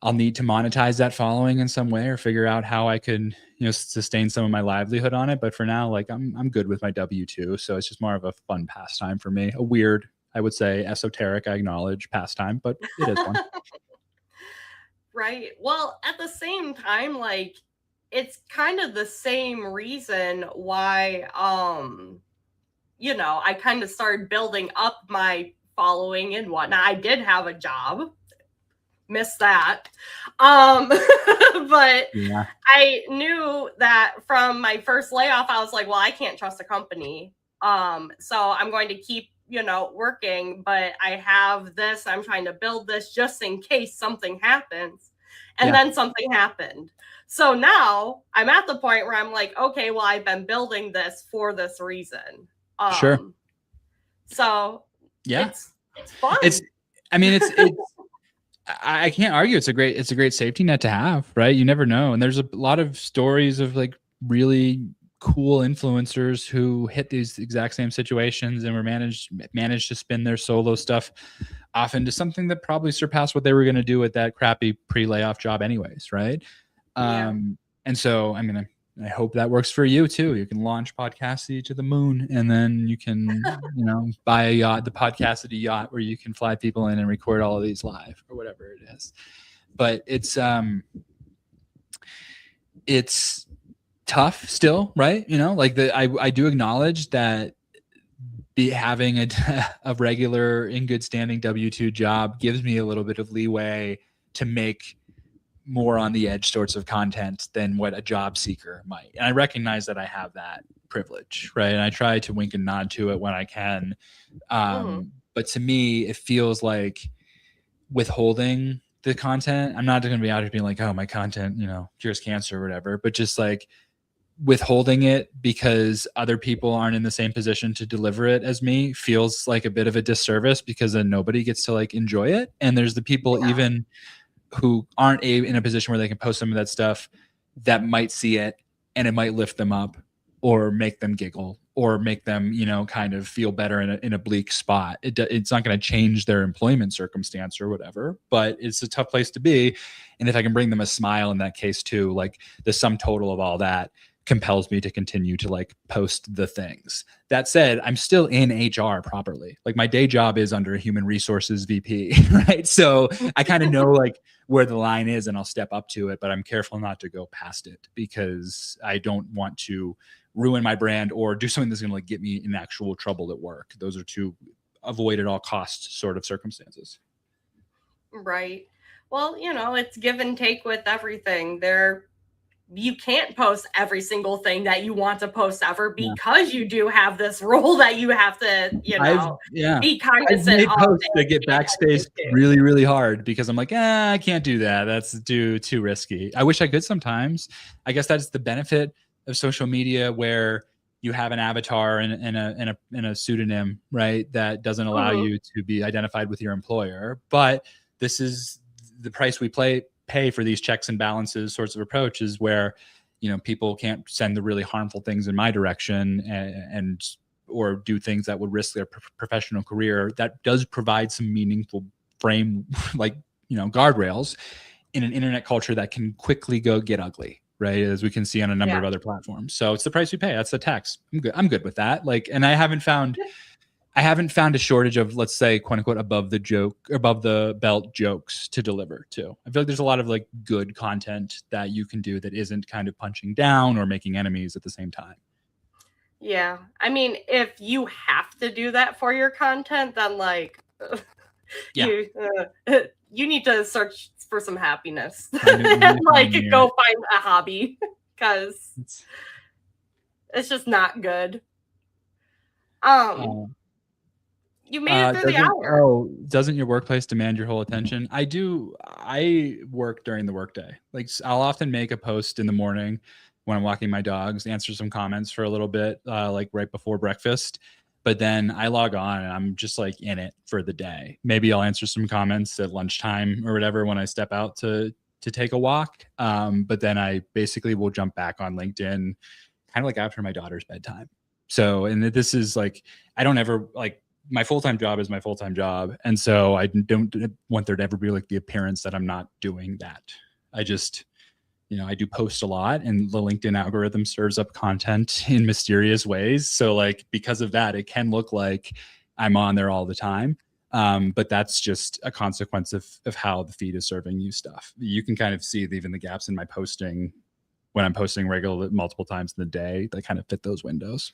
I'll need to monetize that following in some way, or figure out how I could, sustain some of my livelihood on it. But for now, like I'm good with my W-2. So it's just more of a fun pastime for me. A weird, I would say esoteric, I acknowledge, pastime, but it is fun.
Right. Well, at the same time, like, it's kind of the same reason why, I kind of started building up my following and whatnot. I did have a job. Missed that. But
Yeah.
I knew that from my first layoff, I was like, well, I can't trust a company. So I'm going to keep, working, but I have this, I'm trying to build this just in case something happens. And then something happened. So now I'm at the point where I'm like, okay, well, I've been building this for this reason.
Sure.
So
yeah,
it's fun.
I can't argue. It's a great safety net to have, right? You never know. And there's a lot of stories of like really cool influencers who hit these exact same situations and were managed to spin their solo stuff off into something that probably surpassed what they were going to do with that crappy pre-layoff job anyways, right? And so, I hope that works for you too. You can launch Podcassidy to the moon, and then you can, buy a yacht, the Podcassidy yacht, where you can fly people in and record all of these live or whatever it is. But it's tough still, right? I do acknowledge that having a regular in good standing W-2 job gives me a little bit of leeway to make more on the edge sorts of content than what a job seeker might. And I recognize that I have that privilege, right? And I try to wink and nod to it when I can. But to me, it feels like withholding the content. I'm not going to be out here being like, oh, my content, cures cancer or whatever, but just like withholding it because other people aren't in the same position to deliver it as me feels like a bit of a disservice, because then nobody gets to like enjoy it. And there's the people
Yeah.
even who aren't in a position where they can post some of that stuff that might see it, and it might lift them up or make them giggle or make them, kind of feel better in a bleak spot. It's not going to change their employment circumstance or whatever, but it's a tough place to be. And if I can bring them a smile in that case too, like the sum total of all that compels me to continue to like post the things. That said, I'm still in HR properly. Like my day job is under a human resources VP, right? So I kind of know like where the line is, and I'll step up to it, but I'm careful not to go past it because I don't want to ruin my brand or do something that's going to like get me in actual trouble at work. Those are two avoid at all costs sort of circumstances.
Right. Well, it's give and take with everything. You can't post every single thing that you want to post ever because you do have this role that you have to, be cognizant
I've made
of.
posts that get backspace really, really hard because I'm like, I can't do that. That's too risky. I wish I could sometimes. I guess that's the benefit of social media, where you have an avatar and a pseudonym, right? That doesn't allow you to be identified with your employer. But this is the price we pay for these checks and balances sorts of approaches, where people can't send the really harmful things in my direction and or do things that would risk their professional career. That does provide some meaningful frame like guardrails in an internet culture that can quickly go get ugly, right? As we can see on a number of other platforms. So it's the price we pay. That's the tax. I'm good with that. Like, and I haven't found a shortage of, let's say, quote unquote, above the belt jokes to deliver to. I feel like there's a lot of like good content that you can do that isn't kind of punching down or making enemies at the same time.
Yeah. I mean, if you have to do that for your content, then like you need to search for some happiness and like go find a hobby because it's just not good. You made it through the hour.
Oh, doesn't your workplace demand your whole attention? I do. I work during the workday. Like I'll often make a post in the morning when I'm walking my dogs, answer some comments for a little bit, like right before breakfast. But then I log on and I'm just like in it for the day. Maybe I'll answer some comments at lunchtime or whatever when I step out to take a walk. But then I basically will jump back on LinkedIn kind of like after my daughter's bedtime. So, and this is like, I don't ever like, my full-time job is my full-time job. And so I don't want there to ever be like the appearance that I'm not doing that. I just, I do post a lot, and the LinkedIn algorithm serves up content in mysterious ways. So like, because of that, it can look like I'm on there all the time. But that's just a consequence of how the feed is serving you stuff. You can kind of see even the gaps in my posting when I'm posting regularly multiple times in the day that kind of fit those windows.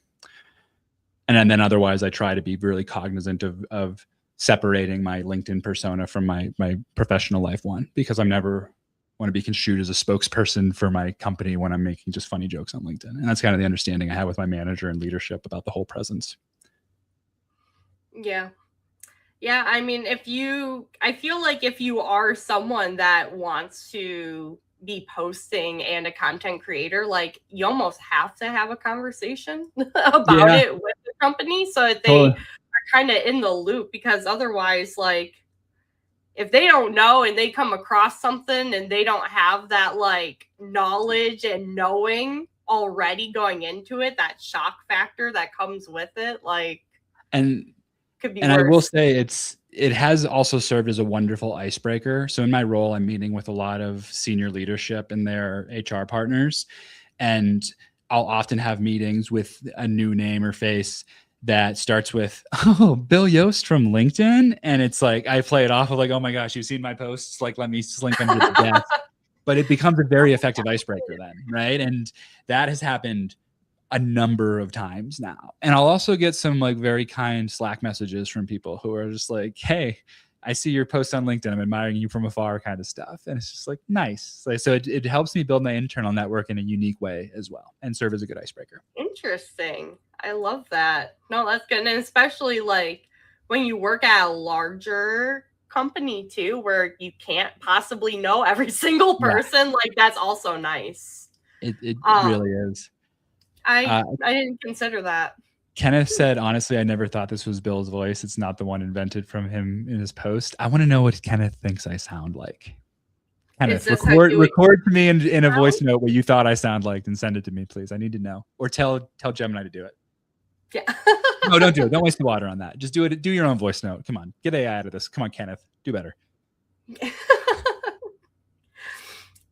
And then otherwise, I try to be really cognizant of separating my LinkedIn persona from my professional life one, because I'm never want to be construed as a spokesperson for my company when I'm making just funny jokes on LinkedIn. And that's kind of the understanding I have with my manager and leadership about the whole presence.
Yeah. Yeah. I mean, I feel like if you are someone that wants to be posting and a content creator, like you almost have to have a conversation about it with the company so that they are kind of in the loop, because otherwise, like, if they don't know and they come across something and they don't have that like knowledge and knowing already going into it, that shock factor that comes with it, like, could be worse.
I will say it has also served as a wonderful icebreaker. So in my role, I'm meeting with a lot of senior leadership and their HR partners, and I'll often have meetings with a new name or face that starts with, "Oh, Bill Yost from LinkedIn," and it's like I play it off of like, "Oh my gosh, you've seen my posts? Like, let me slink under the desk." But it becomes a very effective icebreaker then, right? And that has happened a number of times now. And I'll also get some like very kind Slack messages from people who are just like, "Hey, I see your post on LinkedIn. I'm admiring you from afar," kind of stuff. And it's just like, nice. Like, so it helps me build my internal network in a unique way as well and serve as a good icebreaker.
Interesting. I love that. No, that's good. And especially like when you work at a larger company too, where you can't possibly know every single
Yeah,
person. Like that's also nice.
it
Um,
really is.
I didn't consider that.
Kenneth said, honestly, I never thought this was Bill's voice. It's not the one invented from him in his post. I want to know what Kenneth thinks I sound like.
Is
Kenneth,
this how you
record to me in a voice
sound?
note what you thought I sound like and send it to me, please. I need to know. Or tell Gemini to do it.
Yeah.
No, don't do it. Don't waste the water on that. Just do it. Do your own voice note. Come on. Get AI out of this. Come on, Kenneth. Do better.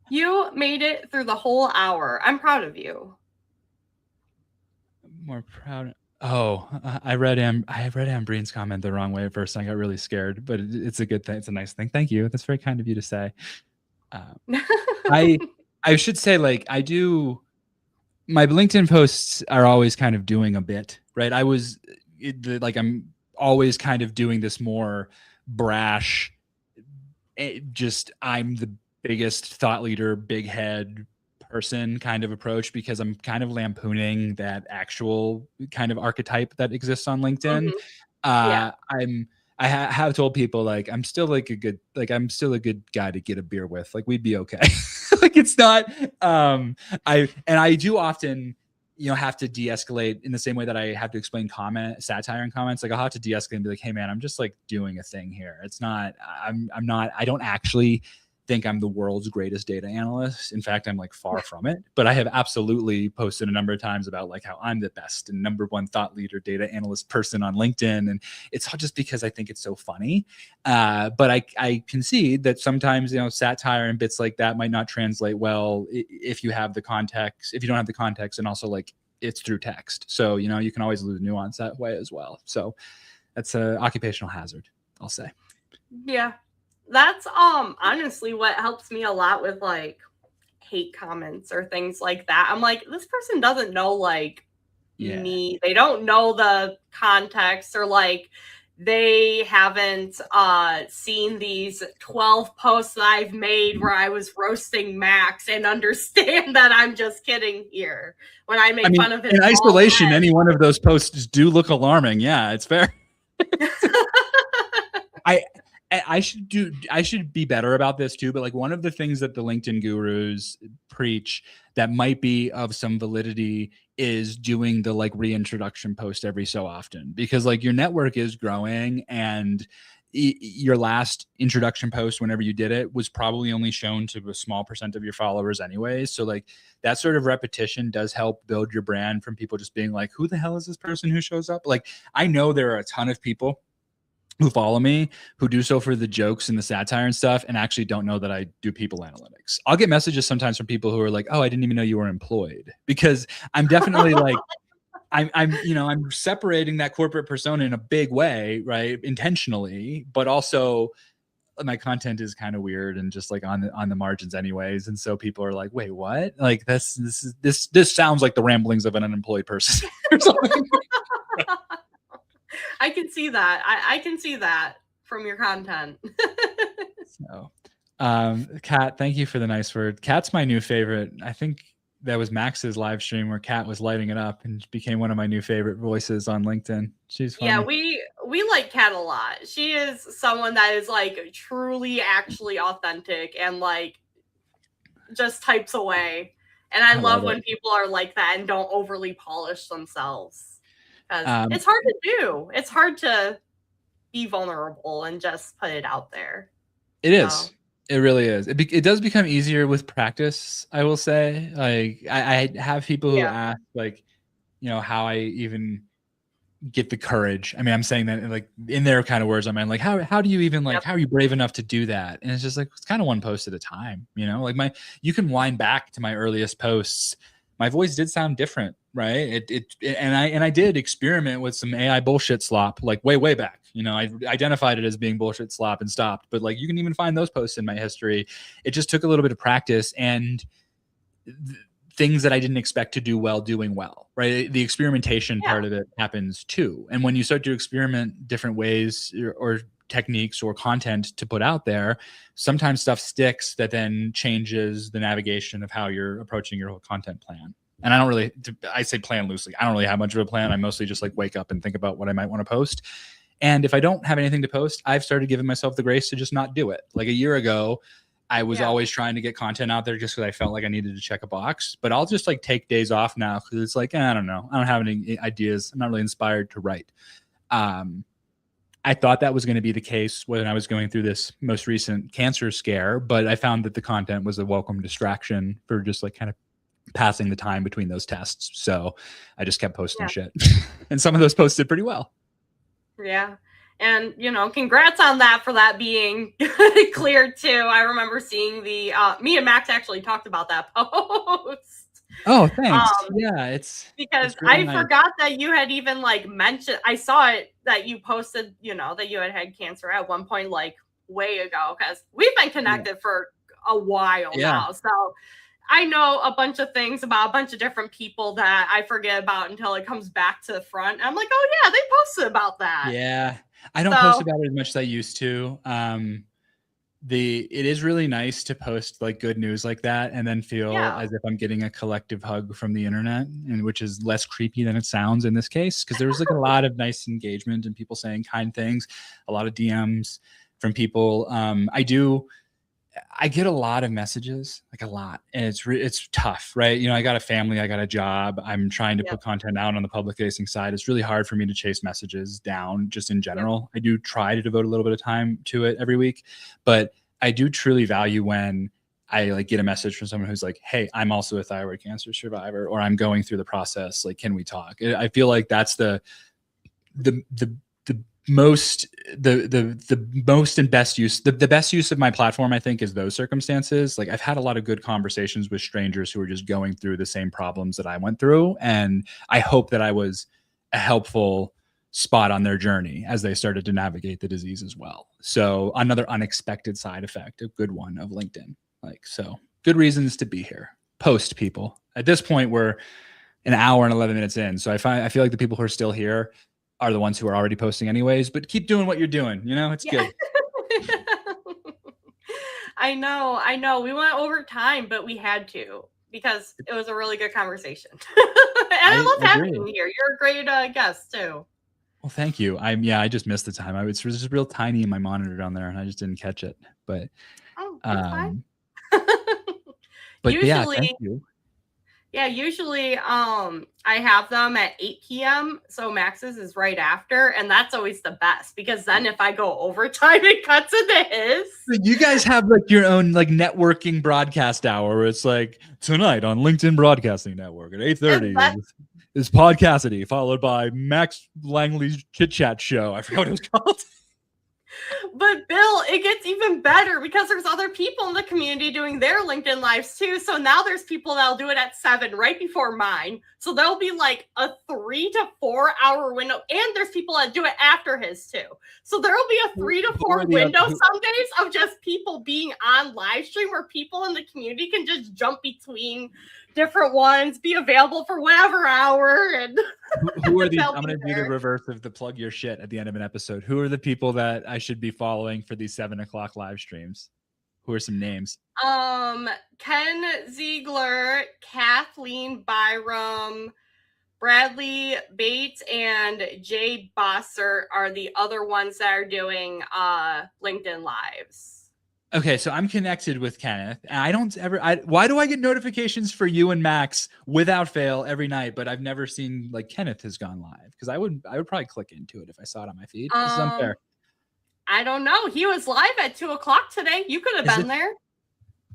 You made it through the whole hour. I'm proud of you.
More proud. Oh, I read Ambreen's comment the wrong way at first. And I got really scared, but it's a good thing. It's a nice thing. Thank you. That's very kind of you to say. I should say, like, I do. My LinkedIn posts are always kind of doing a bit, right? I'm always kind of doing this more brash, just I'm the biggest thought leader, big head person kind of approach, because I'm kind of lampooning that actual kind of archetype that exists on LinkedIn.
Mhm. Yeah.
I have told people, like, I'm still a good guy to get a beer with. Like, we'd be okay. Like, it's not, I do often, have to de-escalate in the same way that I have to explain satire in comments. Like, I'll have to de-escalate and be like, hey man, I'm just like doing a thing here. It's not, I don't actually think I'm the world's greatest data analyst. In fact, I'm like far from it, but I have absolutely posted a number of times about like how I'm the best and number one thought leader data analyst person on LinkedIn. And it's not just because I think it's so funny. But I concede that sometimes, satire and bits like that might not translate well if you have the context, if you don't have the context, and also like it's through text. So, you can always lose nuance that way as well. So that's an occupational hazard, I'll say.
Yeah. That's honestly what helps me a lot with like hate comments or things like that. I'm like, this person doesn't know like me. They don't know the context, or like they haven't seen these 12 posts that I've made where I was roasting Max and understand that I'm just kidding here when I make fun of his
in isolation,
head.
any one of those posts do look alarming. Yeah, it's fair. I should be better about this too, but like one of the things that the LinkedIn gurus preach that might be of some validity is doing the like reintroduction post every so often, because like your network is growing, and your last introduction post, whenever you did it, was probably only shown to a small percent of your followers anyways. So like that sort of repetition does help build your brand from people just being like, who the hell is this person who shows up? Like, I know there are a ton of people who follow me who do so for the jokes and the satire and stuff, and actually don't know that I do people analytics. I'll get messages sometimes from people who are like, oh, I didn't even know you were employed, because I'm definitely like, I'm separating that corporate persona in a big way, right? Intentionally, but also my content is kind of weird and just like on the margins anyways. And so people are like, wait, what? Like this sounds like the ramblings of an unemployed person or something.
I can see that. I can see that from your content.
So, Kat, thank you for the nice word. Kat's my new favorite. I think that was Max's live stream where Kat was lighting it up and became one of my new favorite voices on LinkedIn. She's funny.
Yeah, we like Kat a lot. She is someone that is like truly actually authentic and like just types away. And I love when people are like that and don't overly polish themselves. Because it's hard to do. It's hard to be vulnerable and just put it out there.
It is. It really is. It does become easier with practice, I will say. Like I have people who ask like, how I even get the courage. I mean, I'm saying that like in their kind of words. I mean, like how do you even like how are you brave enough to do that? And it's just like it's kind of one post at a time, like you can wind back to my earliest posts. My voice did sound different, right? And I did experiment with some AI bullshit slop like way back. I identified it as being bullshit slop and stopped. But like you can even find those posts in my history. It just took a little bit of practice and things that I didn't expect to do well doing well, right? The experimentation part of it happens too. And when you start to experiment different ways or techniques or content to put out there, sometimes stuff sticks that then changes the navigation of how you're approaching your whole content plan. And I say plan loosely. I don't really have much of a plan. I mostly just like wake up and think about what I might want to post. And if I don't have anything to post, I've started giving myself the grace to just not do it. Like a year ago, I was always trying to get content out there just because I felt like I needed to check a box. But I'll just like take days off now because it's like, I don't know. I don't have any ideas. I'm not really inspired to write. I thought that was going to be the case when I was going through this most recent cancer scare, but I found that the content was a welcome distraction for just like kind of passing the time between those tests. So I just kept posting shit. And some of those posted pretty well.
Yeah. And, you know, congrats on that for that being cleared too. I remember seeing the, me and Max actually talked about that post.
Oh, thanks. Yeah, it's
because
really
I forgot that you had even like mentioned, I saw it that you posted, you know, that you had cancer at one point, like way ago, because we've been connected for a while now. So I know a bunch of things about a bunch of different people that I forget about until it comes back to the front. I'm like, oh yeah, they posted about that.
Yeah. I don't post about it as much as I used to. It is really nice to post like good news like that and then feel as if I'm getting a collective hug from the internet, and which is less creepy than it sounds in this case, because there was like a lot of nice engagement and people saying kind things, a lot of DMs from people. I get a lot of messages, like a lot, and it's tough, right? You know, I got a family, I got a job, I'm trying to put content out on the public facing side. It's really hard for me to chase messages down just in general. I do try to devote a little bit of time to it every week, but I do truly value when I like get a message from someone who's like, hey, I'm also a thyroid cancer survivor, or I'm going through the process. Like, can we talk? I feel like that's the most and best use, the best use of my platform, I think, is those circumstances. Like I've had a lot of good conversations with strangers who are just going through the same problems that I went through. And I hope that I was a helpful spot on their journey as they started to navigate the disease as well. So another unexpected side effect, a good one of LinkedIn. Like, so good reasons to be here. Post, people. At this point, we're an hour and 11 minutes in. So I feel like the people who are still here are the ones who are already posting anyways, but keep doing what you're doing. You know, it's good.
I know. We went over time, but we had to because it was a really good conversation. And I love having you here. You're a great guest too.
Well, thank you. I just missed the time. It was just real tiny in my monitor down there and I just didn't catch it. But
fine.
But usually, thank you.
Yeah, usually I have them at 8 p.m. So Max's is right after. And that's always the best because then if I go overtime, it cuts into his.
You guys have like your own like networking broadcast hour where it's like tonight on LinkedIn Broadcasting Network at 8:30 is Podcassidy, followed by Max Langley's Chit Chat Show. I forgot what it was called.
But Bill, it gets even better because there's other people in the community doing their LinkedIn lives too. So now there's people that'll do it at 7 right before mine. So there'll be like a 3 to 4 hour window. And there's people that do it after his too. So there'll be a 3 to 4 window some days of just people being on live stream where people in the community can just jump between different ones, be available for whatever hour. And
who are these? I'm going to do the reverse of the plug your shit at the end of an episode. Who are the people that I should be following for these 7 o'clock live streams? Who are some names?
Ken Ziegler, Kathleen Byram, Bradley Bates, and Jay Bosser are the other ones that are doing LinkedIn lives.
Okay, so I'm connected with Kenneth. And why do I get notifications for you and Max without fail every night, but I've never seen like Kenneth has gone live? Because I would probably click into it if I saw it on my feed. This is unfair.
I don't know. He was live at 2 o'clock today. You could have been there.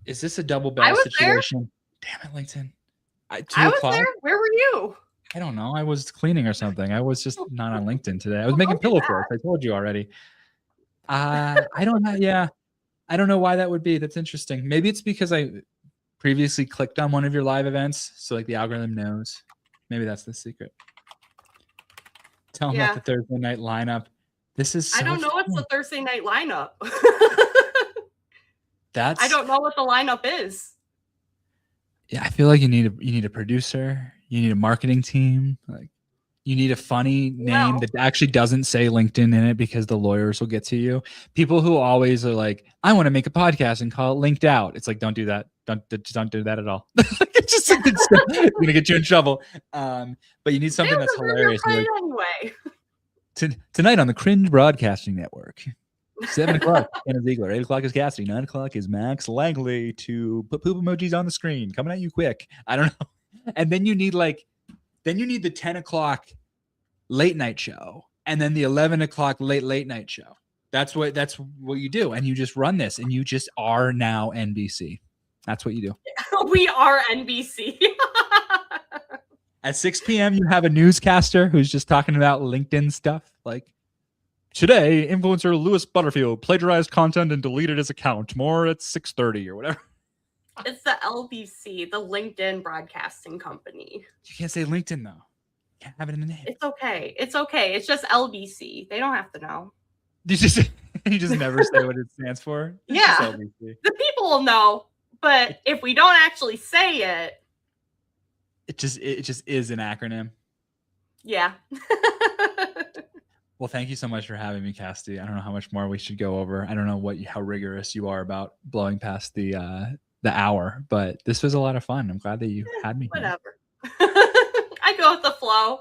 Is this a double bell situation? There. Damn it, LinkedIn.
I was there. Where were you?
I don't know. I was cleaning or something. I was just not on LinkedIn today. I was making pillow forts. I told you already. I don't know. Yeah. I don't know why that would be. That's interesting. Maybe it's because I previously clicked on one of your live events. So like the algorithm knows. Maybe that's the secret. Tell them about the Thursday night lineup. This is
I don't know what's the Thursday night lineup.
I
don't know what the lineup is.
Yeah, I feel like you need a producer, you need a marketing team, like you need a funny name that actually doesn't say LinkedIn in it because the lawyers will get to you. People who always are like, I want to make a podcast and call it Linked Out. It's like, don't do that. Don't do that at all. It's just it's gonna get you in trouble. But you need something that's hilarious.
Anyway.
Tonight on the Cringe Broadcasting Network. 7 o'clock, Anna Ziegler. 8 o'clock is Cassidy. 9 o'clock is Max Langley to put poop emojis on the screen. Coming at you quick. I don't know. And then you need the 10 o'clock late night show. And then the 11 o'clock late night show. That's what you do. And you just run this and you just are now NBC. That's what you do.
We are NBC.
At 6 p.m., you have a newscaster who's just talking about LinkedIn stuff. Like, today, influencer Lewis Butterfield plagiarized content and deleted his account. More at 6:30 or whatever.
It's the LBC, the LinkedIn Broadcasting Company.
You can't say LinkedIn, though. You can't have it in the name.
It's okay. It's okay. It's just LBC. They don't have to know.
You just never say what it stands for?
Yeah. The people will know. But if we don't actually say it,
it just is an acronym.
Yeah.
Well, thank you so much for having me, Cassidy. I don't know how much more we should go over. I don't know how rigorous you are about blowing past the hour, but this was a lot of fun. I'm glad that you had me.
Whatever. I go with the flow.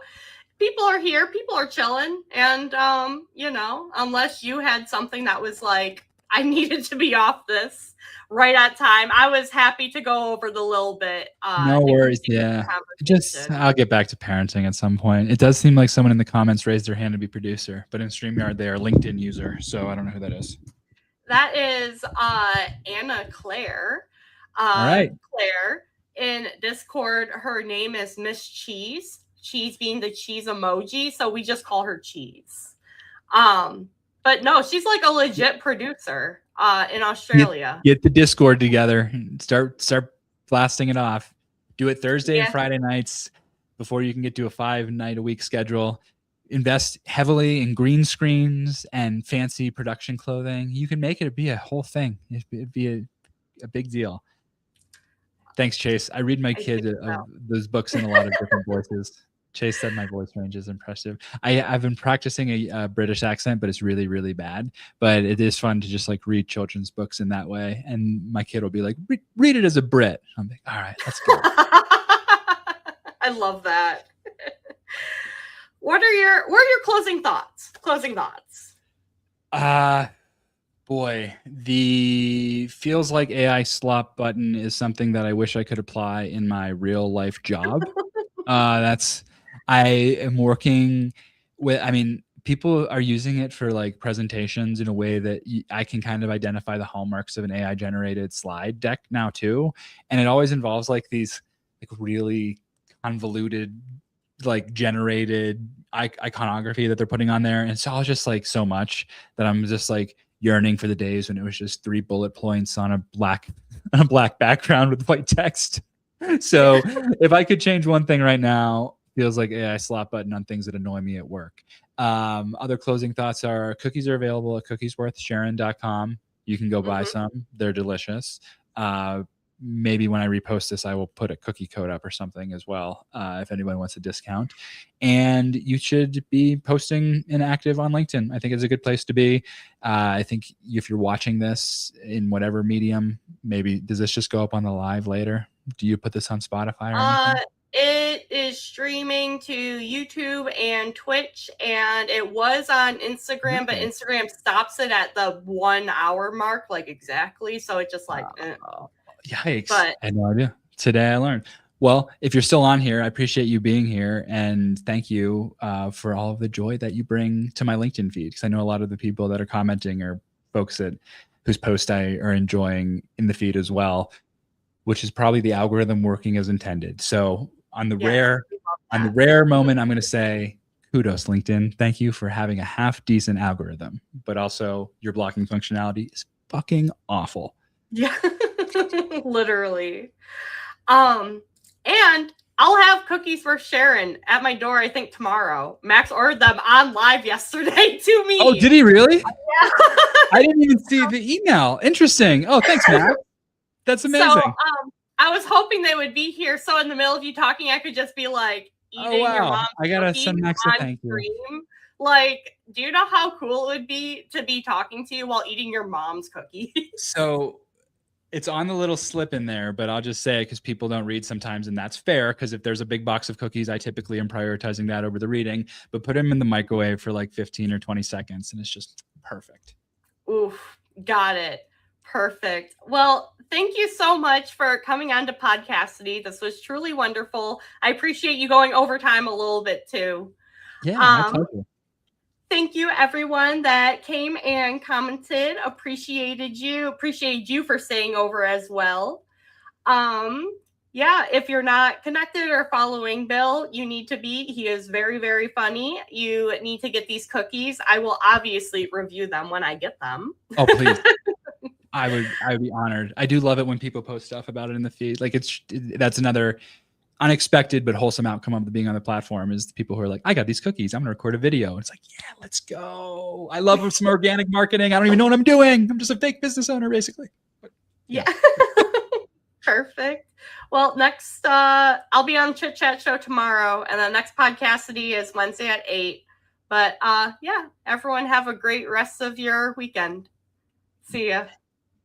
People are here. People are chilling, and unless you had something that was like, I needed to be off this right at time, I was happy to go over the little bit.
No worries. Yeah. I'll get back to parenting at some point. It does seem like someone in the comments raised their hand to be producer, but in StreamYard, they are LinkedIn user. So I don't know who that is.
That is Anna Claire.
All right.
Claire in Discord, her name is Miss Cheese. Cheese being the cheese emoji. So we just call her Cheese. But no, she's like a legit producer in Australia.
Get the Discord together and start blasting it off. Do it Thursday and Friday nights before you can get to a 5-night-a-week schedule. Invest heavily in green screens and fancy production clothing. You can make it be a whole thing. It'd be a big deal. Thanks, Chase. I read my kid those books in a lot of different voices. Chase said my voice range is impressive. I've been practicing a British accent, but it's really, really bad. But it is fun to just like read children's books in that way. And my kid will be like, read it as a Brit. I'm like, all right, let's go.
I love that. What are your closing thoughts?
Boy, the feels like AI slop button is something that I wish I could apply in my real life job. I am working with, people are using it for like presentations in a way that I can kind of identify the hallmarks of an AI generated slide deck now too. And it always involves like these like really convoluted, like generated iconography that they're putting on there. And it's all just like so much that I'm just like yearning for the days when it was just 3 bullet points on a black background with white text. So if I could change one thing right now, feels like AI slot button on things that annoy me at work. Other closing thoughts are cookies are available at cookiesworthsharon.com. You can go buy some. They're delicious. Maybe when I repost this, I will put a cookie code up or something as well, if anyone wants a discount. And you should be posting and active on LinkedIn. I think it's a good place to be. I think if you're watching this in whatever medium, maybe does this just go up on the live later? Do you put this on Spotify or anything?
It is streaming to YouTube and Twitch, and it was on Instagram, but Instagram stops it at the 1 hour mark, like exactly. So it just like,
Yikes.
But
I had no idea. Today I learned. Well, if you're still on here, I appreciate you being here, and thank you for all of the joy that you bring to my LinkedIn feed, because I know a lot of the people that are commenting are folks whose posts I are enjoying in the feed as well, which is probably the algorithm working as intended. So on the rare moment, I'm going to say kudos, LinkedIn. Thank you for having a half decent algorithm, but also your blocking functionality is fucking awful.
Yeah, literally. And I'll have cookies for Sharon at my door, I think tomorrow. Max ordered them on live yesterday to me.
Oh, did he really?
Yeah.
I didn't even see the email. Interesting. Oh, thanks, Max. That's amazing.
So, I was hoping they would be here, so in the middle of you talking, I could just be like eating your mom's
I gotta
cookies
send Max a
on
thank you.
stream. Like, do you know how cool it would be to be talking to you while eating your mom's cookies?
So It's on the little slip in there, but I'll just say, because people don't read sometimes, and that's fair, because if there's a big box of cookies, I typically am prioritizing that over the reading, but put them in the microwave for like 15 or 20 seconds, and it's just perfect.
Oof, got it. Perfect. Well, thank you so much for coming on to Podcassidy. This was truly wonderful. I appreciate you going overtime a little bit too.
Yeah, my pleasure.
Thank you, everyone that came and commented. Appreciated you for staying over as well. Yeah, if you're not connected or following Bill, you need to be. He is very, very funny. You need to get these cookies. I will obviously review them when I get them.
Oh, please. I would be honored. I do love it when people post stuff about it in the feed. Like that's another unexpected but wholesome outcome of being on the platform is the people who are like, I got these cookies. I'm going to record a video. And it's like, yeah, let's go. I love some organic marketing. I don't even know what I'm doing. I'm just a fake business owner, basically. But,
yeah. Perfect. Well, next, I'll be on Chit Chat Show tomorrow, and the next Podcassidy is Wednesday at 8. But yeah, everyone have a great rest of your weekend. See ya.